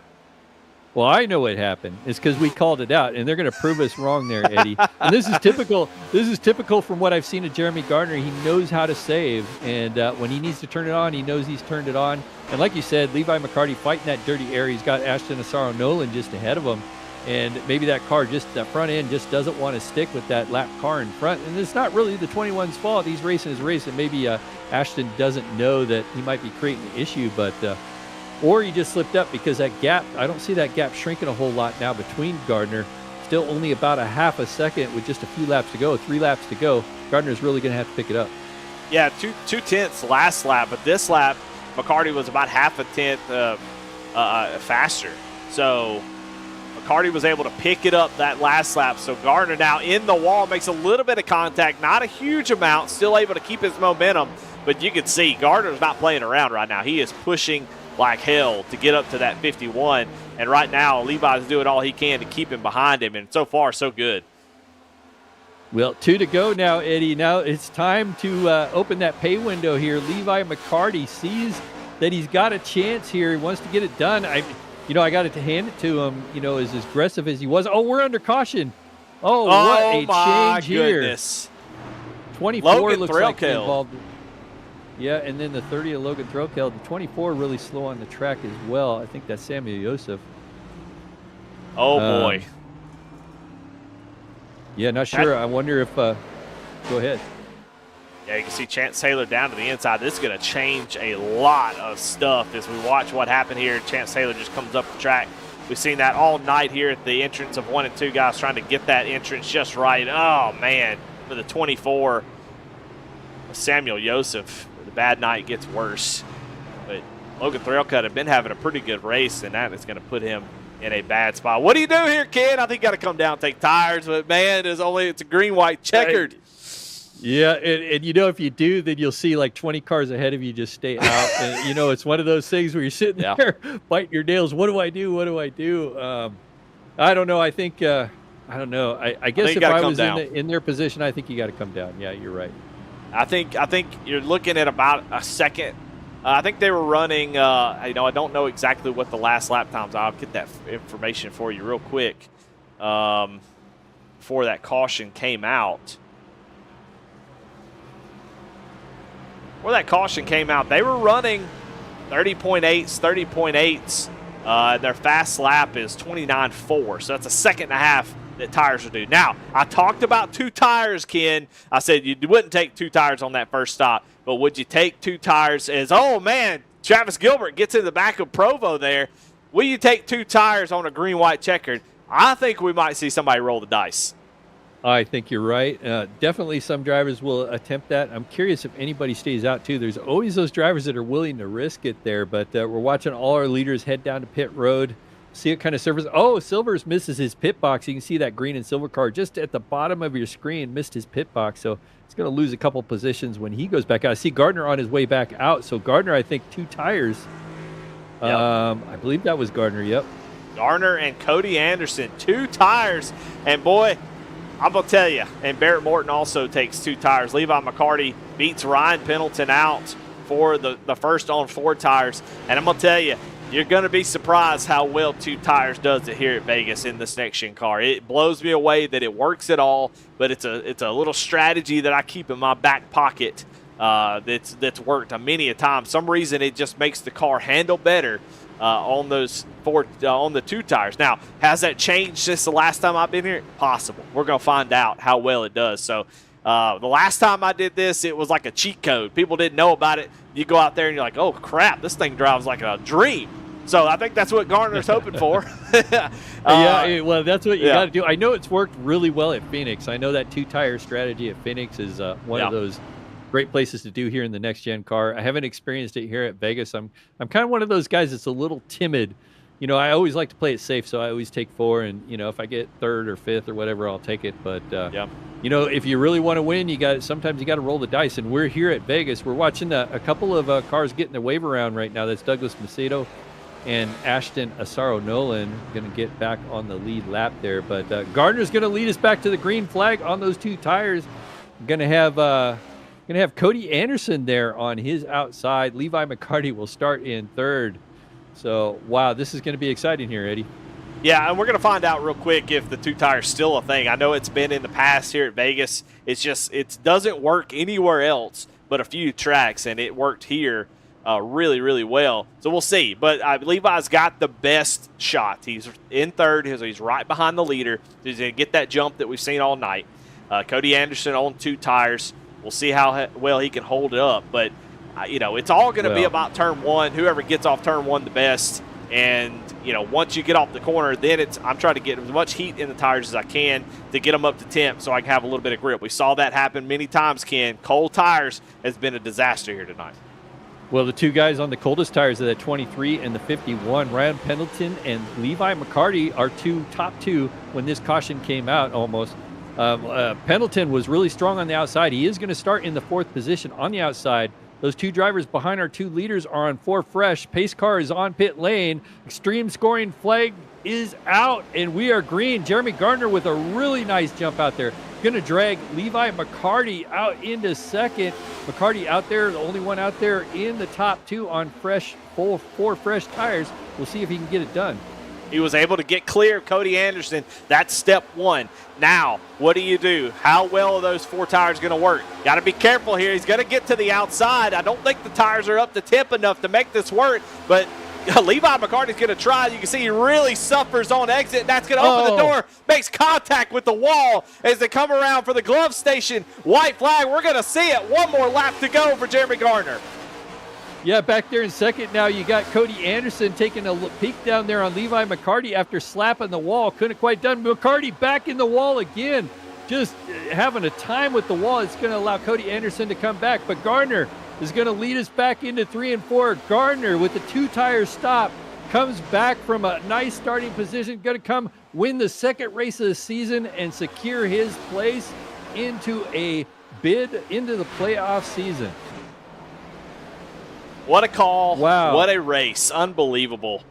S4: Well, I know what happened. It's because we called it out, and they're going to prove us wrong there, Eddie. And this is typical. This is typical from what I've seen of Jeremy Gardner. He knows how to save, and when he needs to turn it on, he knows he's turned it on. And like you said, Levi McCarty fighting that dirty air. He's got Ashton Asaro Nolan just ahead of him, and maybe that front end just doesn't want to stick with that lap car in front. And it's not really the 21's fault. He's racing his race, and maybe Ashton doesn't know that he might be creating an issue, but. Or he just slipped up because that gap, I don't see that gap shrinking a whole lot now between Gardner. Still only about a half a second with just a few laps to go, 3 laps to go. Gardner's really going to have to pick it up.
S5: Yeah, 2/10 last lap, but this lap, McCarty was about half a tenth faster. So McCarty was able to pick it up that last lap. So Gardner now in the wall, makes a little bit of contact, not a huge amount, still able to keep his momentum. But you can see Gardner's not playing around right now. He is pushing like hell to get up to that 51. And right now, Levi's doing all he can to keep him behind him. And so far, so good.
S4: Well, 2 to go now, Eddie. Now it's time to open that pay window here. Levi McCarty sees that he's got a chance here. He wants to get it done. I got to hand it to him, as aggressive as he was. Oh, we're under caution. Oh, what a change
S5: goodness.
S4: Here. 24
S5: Logan
S4: looks like
S5: Threlkeld
S4: involved. Yeah, and then the 30 of Logan Threlkeld. The 24 really slow on the track as well. I think that's Samuel Yosef.
S5: Oh, boy.
S4: Yeah, not sure. I wonder if go ahead.
S5: Yeah, you can see Chance Taylor down to the inside. This is going to change a lot of stuff as we watch what happened here. Chance Taylor just comes up the track. We've seen that all night here at the entrance of 1 and 2 guys trying to get that entrance just right. Oh, man, for the 24, Samuel Yosef. The bad night gets worse. But Logan Threlkeld had been having a pretty good race, and that is going to put him in a bad spot. What do you do here, kid? I think you got to come down and take tires. But, man, it's a green-white checkered.
S4: Yeah, and if you do, then you'll see like 20 cars ahead of you just stay out. And, it's one of those things where you're sitting there biting your nails. What do I do? What do I do? I don't know. I think I don't know. I guess if I was in their position, I think you got to come down. Yeah, you're right.
S5: I think you're looking at about a second. I think they were running. I don't know exactly what the last lap times. I'll get that information for you real quick. Before that caution came out. Before that caution came out, they were running 30.8s. Their fast lap is 29.4. So that's a second and a half that tires will do. Now, I talked about 2 tires, Ken. I said you wouldn't take 2 tires on that first stop, but would you take 2 tires oh, man, Travis Gilbert gets in the back of Provo there. Will you take 2 tires on a green-white checkered? I think we might see somebody roll the dice.
S4: I think you're right. Definitely some drivers will attempt that. I'm curious if anybody stays out, too. There's always those drivers that are willing to risk it there, but we're watching all our leaders head down to pit road. See what kind of Silvers. Oh, Silvers misses his pit box. You can see that green and silver car just at the bottom of your screen missed his pit box. So he's going to lose a couple positions when he goes back out. I see Gardner on his way back out. So Gardner, I think 2 tires. Yep. I believe that was Gardner. Yep.
S5: Gardner and Cody Anderson, 2 tires. And boy, I'm going to tell you, and Barrett Morton also takes 2 tires. Levi McCarty beats Ryan Pendleton out for the first on 4 tires. And I'm going to tell you, you're going to be surprised how well 2 tires does it here at Vegas in this next-gen car. It blows me away that it works at all, but it's a little strategy that I keep in my back pocket that's worked many a time. Some reason it just makes the car handle better on those on the 2 tires. Now, has that changed since the last time I've been here? Possible. We're going to find out how well it does. So the last time I did this, it was like a cheat code. People didn't know about it. You go out there and you're like, oh, crap, this thing drives like a dream. So I think that's what Gardner's hoping for.
S4: Well, that's what you got to do. I know it's worked really well at Phoenix. I know that 2-tire strategy at Phoenix is one of those great places to do here in the next-gen car. I haven't experienced it here at Vegas. I'm kind of one of those guys that's a little timid. I always like to play it safe, so I always take 4. And, if I get 3rd or 5th or whatever, I'll take it. But, if you really want to win, sometimes you got to roll the dice. And we're here at Vegas. We're watching a couple of cars getting their wave around right now. That's Douglas Macedo and Ashton Asaro Nolan going to get back on the lead lap there. But Gardner's going to lead us back to the green flag on those 2 tires. Going to have Cody Anderson there on his outside. Levi McCarty will start in 3rd. So, wow, this is going to be exciting here, Eddie.
S5: Yeah, and we're going to find out real quick if the 2 tires still a thing. I know it's been in the past here at Vegas. It doesn't work anywhere else but a few tracks, and it worked here really, really well. So we'll see. But Levi's got the best shot. He's in 3rd. He's right behind the leader. He's going to get that jump that we've seen all night. Cody Anderson on 2 tires. We'll see how well he can hold it up. But, it's all going to be about turn 1, whoever gets off turn 1 the best. And, once you get off the corner, then I'm trying to get as much heat in the tires as I can to get them up to temp so I can have a little bit of grip. We saw that happen many times, Ken. Cold tires has been a disaster here tonight.
S4: Well, the 2 guys on the coldest tires are the 23 and the 51. Ryan Pendleton and Levi McCarty are top 2 when this caution came out almost. Pendleton was really strong on the outside. He is going to start in the 4th position on the outside. Those 2 drivers behind our 2 leaders are on 4 fresh. Pace car is on pit lane. Extreme scoring flag is out, and we are green. Jeremy Gardner with a really nice jump out there. Going to drag Levi McCarty out into 2nd. McCarty out there, the only one out there in the top 2 on full 4 fresh tires. We'll see if he can get it done.
S5: He was able to get clear of Cody Anderson. That's step 1. Now, what do? How well are those 4 tires going to work? Got to be careful here. He's going to get to the outside. I don't think the tires are up to temp enough to make this work, but Levi McCarty's going to try. You can see he really suffers on exit. That's going to open the door, makes contact with the wall as they come around for the glove station. White flag. We're going to see it. One more lap to go for Jeremy Gardner.
S4: Yeah, back there in 2nd now, you got Cody Anderson taking a peek down there on Levi McCarty after slapping the wall. Couldn't quite done. McCarty back in the wall again, just having a time with the wall. It's going to allow Cody Anderson to come back, but Gardner is going to lead us back into 3 and 4. Gardner with the 2-tire stop comes back from a nice starting position, going to come win the 2nd race of the season and secure his place into a bid into the playoff season.
S5: What a call.
S4: Wow.
S5: What a race. Unbelievable.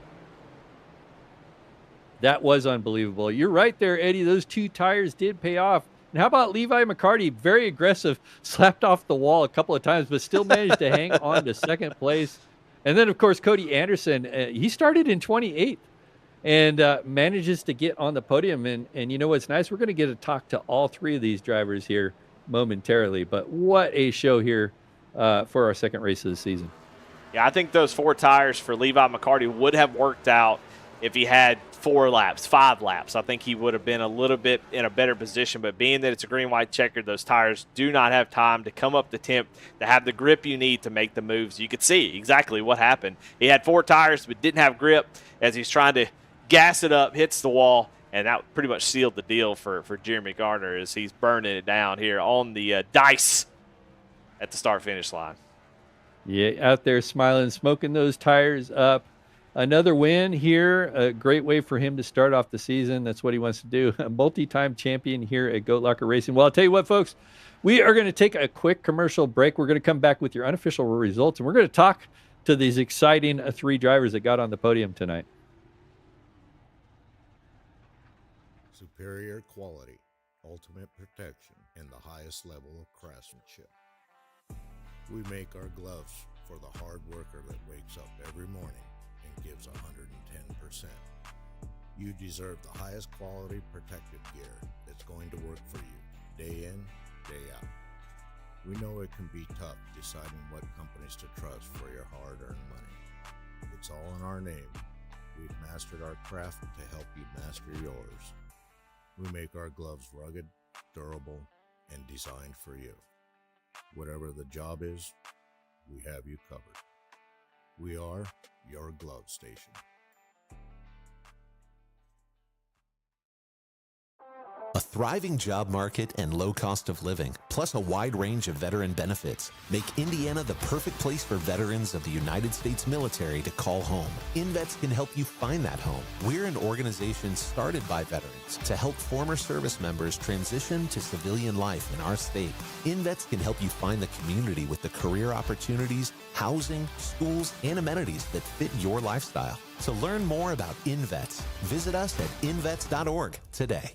S4: That was unbelievable. You're right there, Eddie. Those 2 tires did pay off. And how about Levi McCarty? Very aggressive, slapped off the wall a couple of times, but still managed to hang on to 2nd place. And then, of course, Cody Anderson, he started in 28th and manages to get on the podium. And you know what's nice? We're going to get to talk to all 3 of these drivers here momentarily. But what a show here for our 2nd race of the season.
S5: Yeah, I think those 4 tires for Levi McCarty would have worked out if he had 4 laps, 5 laps. I think he would have been a little bit in a better position, but being that it's a green-white checkered, those tires do not have time to come up the temp to have the grip you need to make the moves. You could see exactly what happened. He had 4 tires but didn't have grip as he's trying to gas it up, hits the wall, and that pretty much sealed the deal for Jeremy Gardner as he's burning it down here on the dice at the start-finish line.
S4: Yeah, out there smiling, smoking those tires up. Another win here, a great way for him to start off the season. That's what he wants to do. A multi-time champion here at Goat Locker Racing. Well, I'll tell you what, folks, we are going to take a quick commercial break. We're going to come back with your unofficial results, and we're going to talk to these exciting 3 drivers that got on the podium tonight.
S6: Superior quality, ultimate protection, and the highest level of craftsmanship. We make our gloves for the hard worker that wakes up every morning and gives 110%. You deserve the highest quality protective gear that's going to work for you, day in, day out. We know it can be tough deciding what companies to trust for your hard-earned money. It's all in our name. We've mastered our craft to help you master yours. We make our gloves rugged, durable, and designed for you. Whatever the job is, we have you covered. We are your glove station.
S7: thriving job market and low cost of living, plus a wide range of veteran benefits, make Indiana the perfect place for veterans of the United States military to call home. InVets can help you find that home. We're an organization started by veterans to help former service members transition to civilian life in our state. InVets can help you find the community with the career opportunities, housing, schools, and amenities that fit your lifestyle. To learn more about InVets, visit us at invets.org today.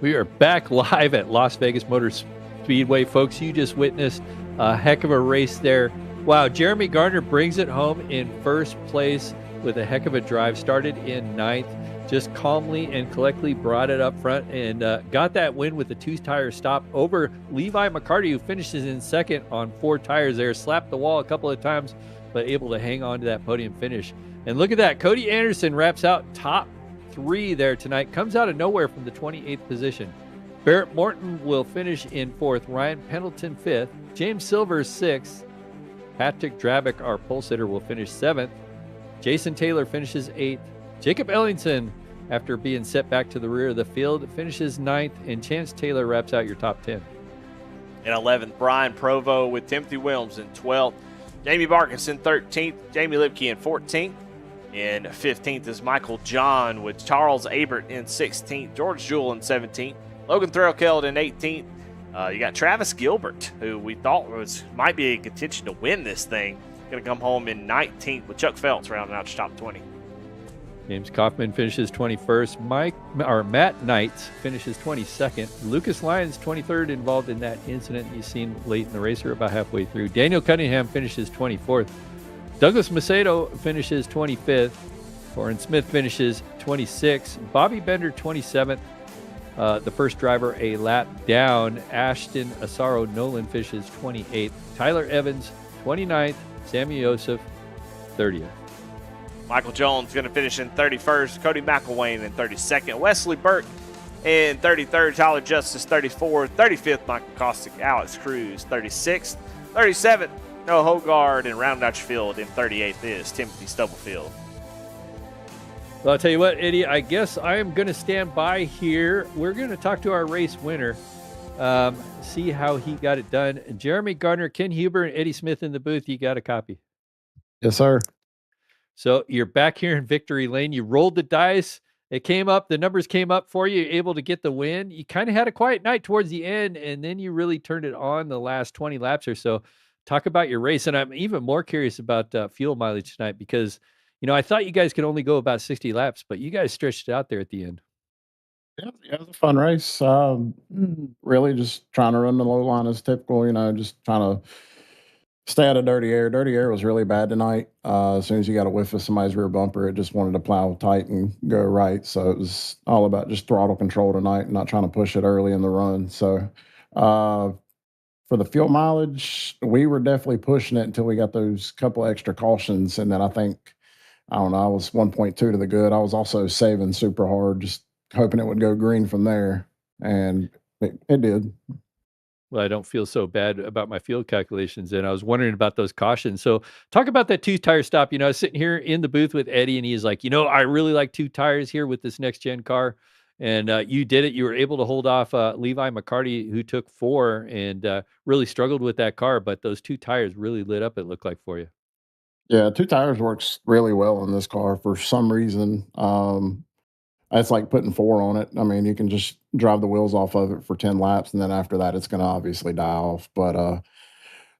S4: We are back live at Las Vegas Motor Speedway, folks. You just witnessed a heck of a race there. Wow, Jeremy Gardner brings it home in first place with a heck of a drive. Started in ninth, just calmly and collectedly brought it up front and got that win with a two-tire stop over Levi McCarty, who finishes in second on 4 tires there. Slapped the wall a couple of times, but able to hang on to that podium finish. And look at that. Cody Anderson wraps out top 3 there tonight, comes out of nowhere from the 28th position. Barrett Morton will finish in 4th, Ryan Pendleton 5th, James Silver 6th, Patrick Drabick, our pole sitter, will finish 7th, Jason Taylor finishes 8th, Jacob Ellington, after being set back to the rear of the field, finishes 9th, and Chance Taylor wraps out your top 10.
S5: In 11th, Brian Provo with Timothy Williams in 12th, Jamie Barkis in 13th, Jamie Lipke in 14th. In 15th is Michael John with Charles Abert in 16th, George Jewell in 17th, Logan Threlkeld in 18th. You got Travis Gilbert, who we thought might be in contention to win this thing. Going to come home in 19th with Chuck Phelps rounding out your top 20.
S4: James Kaufman finishes 21st. Matt Knights finishes 22nd. Lucas Lyons 23rd, involved in that incident you've seen late in the race, or about halfway through. Daniel Cunningham finishes 24th. Douglas Macedo finishes 25th. Corin Smith finishes 26th. Bobby Bender 27th. The first driver a lap down. Ashton Asaro Nolan finishes 28th. Tyler Evans 29th. Sammy Joseph 30th.
S5: Michael Jones going to finish in 31st. Cody McElwain in 32nd. Wesley Burke in 33rd. Tyler Justice 34th. 35th, Michael Kostick. Alex Cruz 36th. 37th. Noah Hogard, and rounding out your field in 38th is Timothy Stubblefield.
S4: Well, I'll tell you what, Eddie, I guess I am going to stand by here. We're going to talk to our race winner, see how he got it done. Jeremy Gardner, Ken Huber, and Eddie Smith in the booth. You got a copy?
S8: Yes, sir.
S4: So you're back here in victory lane. You rolled the dice. It came up. The numbers came up for you, able to get the win. You kind of had a quiet night towards the end, and then you really turned it on the last 20 laps or so. Talk about your race, and I'm even more curious about fuel mileage tonight because, I thought you guys could only go about 60 laps, but you guys stretched it out there at the end.
S8: Yeah, it was a fun race. Really just trying to run the low line as typical, just trying to stay out of dirty air. Dirty air was really bad tonight. As soon as you got a whiff of somebody's rear bumper, it just wanted to plow tight and go right. So it was all about just throttle control tonight and not trying to push it early in the run. So for the fuel mileage, we were definitely pushing it until we got those couple extra cautions. And then I was 1.2 to the good. I was also saving super hard, just hoping it would go green from there. And it did.
S4: Well, I don't feel so bad about my field calculations, and I was wondering about those cautions. So talk about that 2-tire stop. I was sitting here in the booth with Eddie, and he's like, I really like 2 tires here with this next-gen car. And you did it. You were able to hold off Levi McCarty, who took 4 and really struggled with that car. But those 2 tires really lit up, it looked like, for you.
S8: Yeah, 2 tires works really well in this car for some reason. It's like putting 4 on it. I mean, you can just drive the wheels off of it for 10 laps, and then after that, it's going to obviously die off. But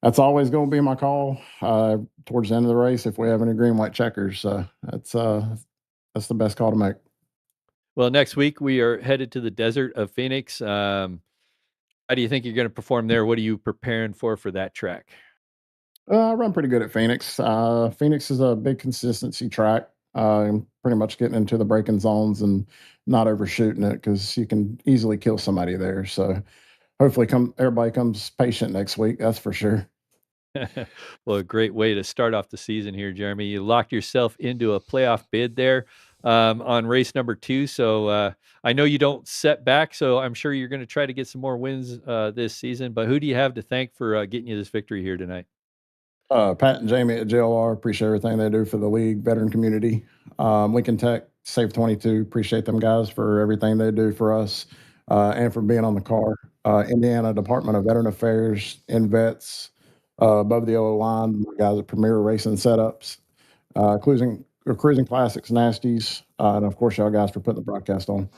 S8: that's always going to be my call towards the end of the race if we have any green, white checkers. That's the best call to make.
S4: Well, next week we are headed to the desert of Phoenix. How do you think you're going to perform there? What are you preparing for that track?
S8: I run pretty good at Phoenix. Phoenix is a big consistency track. I'm pretty much getting into the braking zones and not overshooting it because you can easily kill somebody there. So hopefully, everybody comes patient next week. That's for sure.
S4: Well, a great way to start off the season here, Jeremy. You locked yourself into a playoff bid there on race number 2. So I know you don't set back, so I'm sure you're going to try to get some more wins this season. But who do you have to thank for getting you this victory here tonight?
S8: Pat and Jamie at JLR, appreciate everything they do for the league, veteran community. Lincoln Tech, Safe 22, appreciate them guys for everything they do for us and for being on the car. Indiana Department of Veteran Affairs, InVets, above the O line, guys at Premier Racing Setups, Cruising Classics, Nasties, and of course, y'all guys for putting the broadcast on.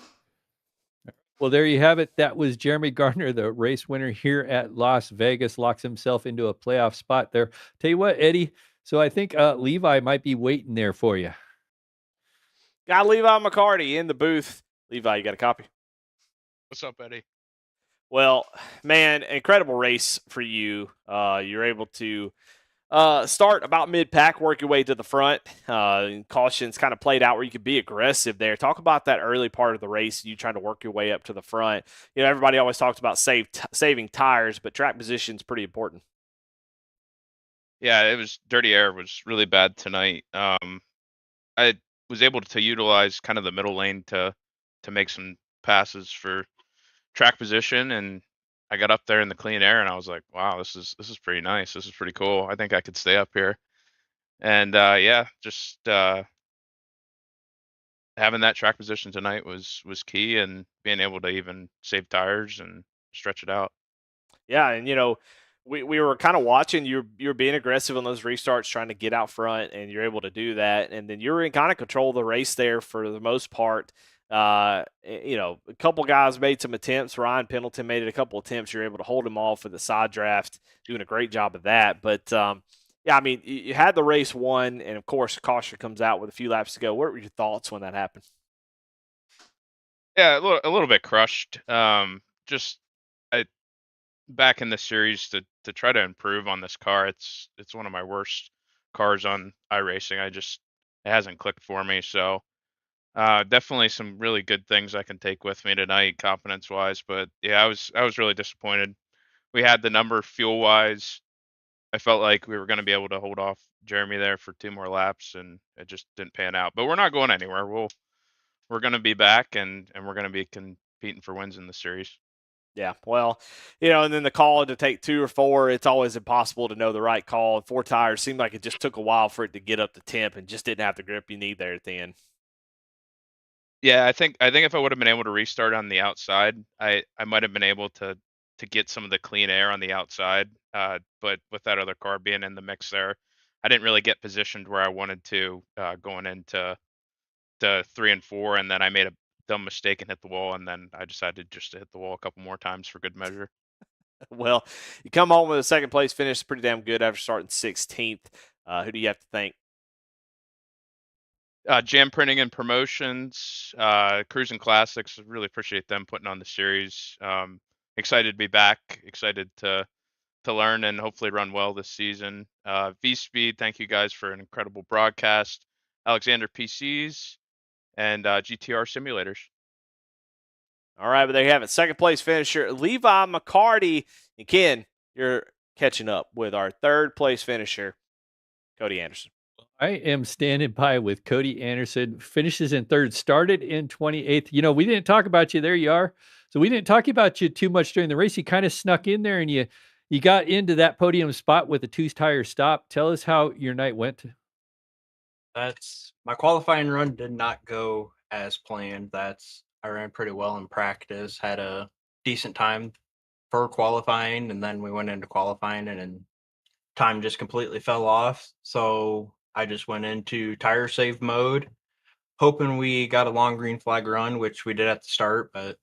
S4: Well, there you have it. That was Jeremy Gardner, the race winner here at Las Vegas, locks himself into a playoff spot there. Tell you what, Eddie, so I think Levi might be waiting there for you.
S5: Got Levi McCarty in the booth. Levi, you got a copy?
S9: What's up, Eddie?
S5: Well, man, incredible race for you. You're able to start about mid-pack, work your way to the front. Cautions kind of played out where you could be aggressive there. Talk about that early part of the race, you trying to work your way up to the front. You know, everybody always talks about saving tires, but track position is pretty important.
S9: Yeah, it was dirty air was really bad tonight. I was able to utilize kind of the middle lane to make some passes for track position, and I got up there in the clean air and I was like, wow, this is pretty nice. This is pretty cool. I think I could stay up here. And yeah, just having that track position tonight was key, and being able to even save tires and stretch it out.
S5: Yeah, and you know, we were kind of watching you're being aggressive on those restarts, trying to get out front, and you're able to do that. And then you're in kind of control of the race there for the most part. You know, a couple guys made some attempts. Ryan Pendleton made a couple attempts. You're able to hold him off for the side draft, doing a great job of that. But yeah, I mean, you had the race won, and of course, caution comes out with a few laps to go. What were your thoughts when that happened?
S9: Yeah, a little bit crushed. Just I back in the series to try to improve on this car. It's one of my worst cars on iRacing. It hasn't clicked for me. So definitely some really good things I can take with me tonight, confidence wise. But yeah, I was really disappointed. We had the number fuel wise. I felt like we were going to be able to hold off Jeremy there for 2 more laps, and it just didn't pan out. But we're not going anywhere. We're going to be back, and we're going to be competing for wins in the series.
S5: Yeah, well, you know, and then the call to take 2 or 4, it's always impossible to know the right call. 4 tires seemed like it just took a while for it to get up to temp and just didn't have the grip you need there at the end.
S9: Yeah, I think if I would have been able to restart on the outside, I might have been able to get some of the clean air on the outside. But with that other car being in the mix there, I didn't really get positioned where I wanted to going into the 3 and 4, and then I made a dumb mistake and hit the wall, and then I decided just to hit the wall a couple more times for good measure.
S5: Well, you come home with a second place finish, pretty damn good after starting 16th. Who do you have to thank?
S9: Jam Printing and Promotions, Cruisin Classics. Really appreciate them putting on the series. Excited to be back. Excited to learn and hopefully run well this season. V Speed, thank you guys for an incredible broadcast. Alexander PCs and GTR Simulators.
S5: All right, but there you have it. Second place finisher, Levi McCarty. And Ken, you're catching up with our third place finisher, Cody Anderson.
S4: I am standing by with Cody Anderson. Finishes in third, started in 28th. You know, we didn't talk about you. There you are. So we didn't talk about you too much during the race. You kind of snuck in there and you got into that podium spot with a 2-tire stop. Tell us how your night went.
S10: That's my qualifying run did not go as planned. I ran pretty well in practice, had a decent time for qualifying, and then we went into qualifying and time just completely fell off. So I just went into tire save mode, hoping we got a long green flag run, which we did at the start, but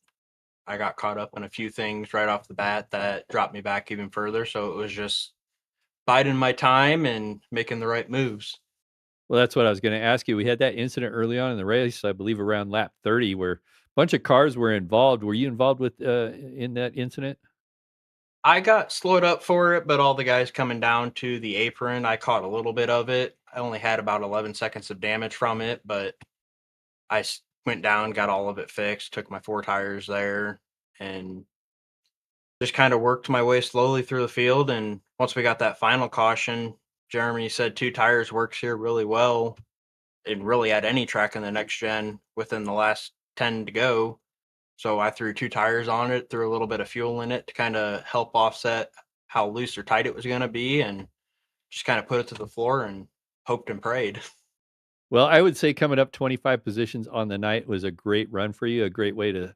S10: I got caught up in a few things right off the bat that dropped me back even further. So it was just biding my time and making the right moves.
S4: Well, that's what I was going to ask you. We had that incident early on in the race, I believe around lap 30, where a bunch of cars were involved. Were you involved with in that incident?
S10: I got slowed up for it, but all the guys coming down to the apron, I caught a little bit of it. I only had about 11 seconds of damage from it, but went down, got all of it fixed, took my 4 tires there, and just kind of worked my way slowly through the field. And once we got that final caution, Jeremy said 2 tires works here really well, and really at any track in the next gen within the last 10 to go. So I threw 2 tires on it, threw a little bit of fuel in it to kind of help offset how loose or tight it was going to be, and just kind of put it to the floor and hoped and prayed.
S4: Well, I would say coming up 25 positions on the night was a great run for you, a great way to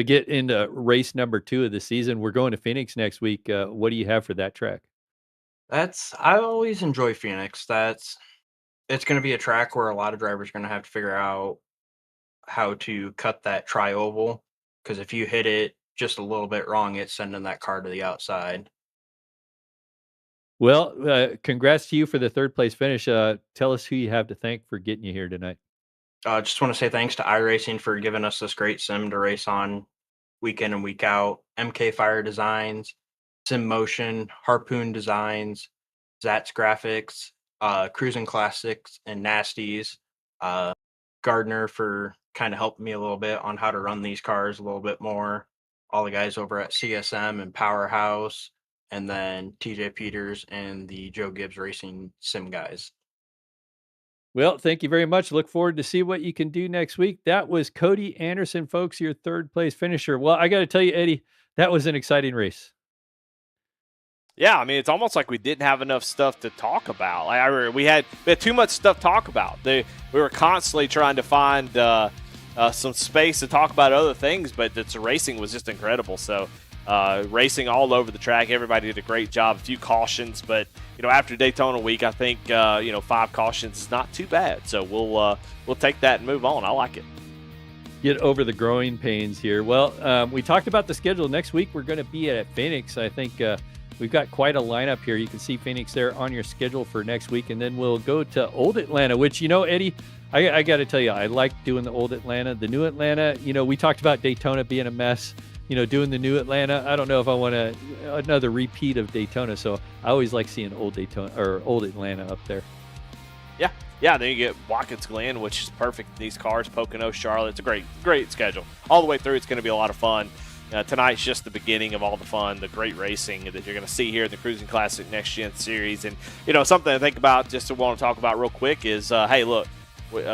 S4: get into race number 2 of the season. We're going to Phoenix next week. What do you have for that track?
S10: I always enjoy Phoenix. It's going to be a track where a lot of drivers are going to have to figure out how to cut that tri-oval, because if you hit it just a little bit wrong, it's sending that car to the outside.
S4: Well, congrats to you for the 3rd place finish. Tell us who you have to thank for getting you here tonight.
S10: Just want to say thanks to iRacing for giving us this great sim to race on week in and week out. MK Fire Designs, Sim Motion, Harpoon Designs, Zats Graphics, Cruisin Classics, and Nasties. Gardner for kind of helping me a little bit on how to run these cars a little bit more. All the guys over at CSM and Powerhouse, and then TJ Peters and the Joe Gibbs Racing Sim guys.
S4: Well, thank you very much. Look forward to see what you can do next week. That was Cody Anderson, folks, your 3rd place finisher. Well, I got to tell you, Eddie, that was an exciting race.
S5: Yeah, I mean, it's almost like we didn't have enough stuff to talk about. We had too much stuff to talk about. We were constantly trying to find some space to talk about other things, but the racing was just incredible. So racing all over the track, everybody did a great job. A few cautions, but after Daytona week, I think 5 cautions is not too bad. So we'll take that and move on. I like it.
S4: Get over the growing pains here. Well, we talked about the schedule. Next week we're going to be at Phoenix. I think we've got quite a lineup here. You can see Phoenix there on your schedule for next week, and then we'll go to Old Atlanta, which, Eddie, I got to tell you, I like doing the Old Atlanta. The New Atlanta, we talked about Daytona being a mess. Doing the New Atlanta, I don't know if I want another repeat of Daytona, so I always like seeing Old Daytona or Old Atlanta up there.
S5: Yeah. Then you get Watkins Glen, which is perfect in these cars. Pocono, Charlotte. It's a great schedule all the way through. It's going to be a lot of fun. Tonight's just the beginning of all the fun, the great racing that you're going to see here in the Cruisin Classic Next Gen Series. And something to think about, just to want to talk about real quick, is hey, look.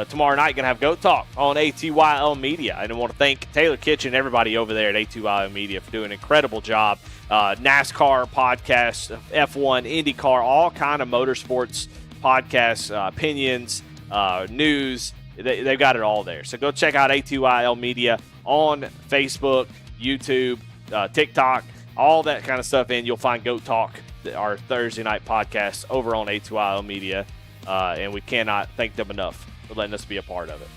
S5: Tomorrow night, going to have Goat Talk on ATYL Media. And I want to thank Taylor Kitchen and everybody over there at ATYL Media for doing an incredible job. NASCAR podcasts, F1, IndyCar, all kind of motorsports podcasts, opinions, news. They've got it all there. So go check out ATYL Media on Facebook, YouTube, TikTok, all that kind of stuff. And you'll find Goat Talk, our Thursday night podcast, over on ATYL Media. And we cannot thank them enough for letting us be a part of it.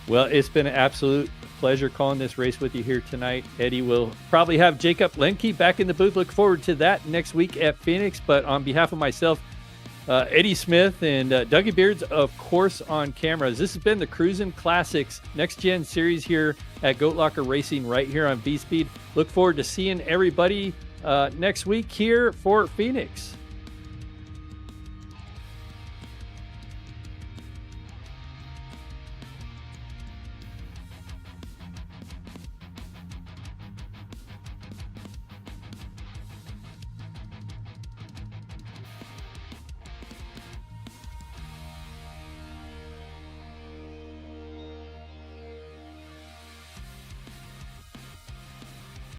S4: Well, it's been an absolute pleasure calling this race with you here tonight. Eddie will probably have Jacob Lemke back in the booth. Look forward to that next week at Phoenix. But on behalf of myself, Eddie Smith, and Dougie Beards, of course, on cameras, this has been the Cruisin Classics Next Gen Series here at Goat Locker Racing right here on V-Speed. Look forward to seeing everybody next week here for Phoenix.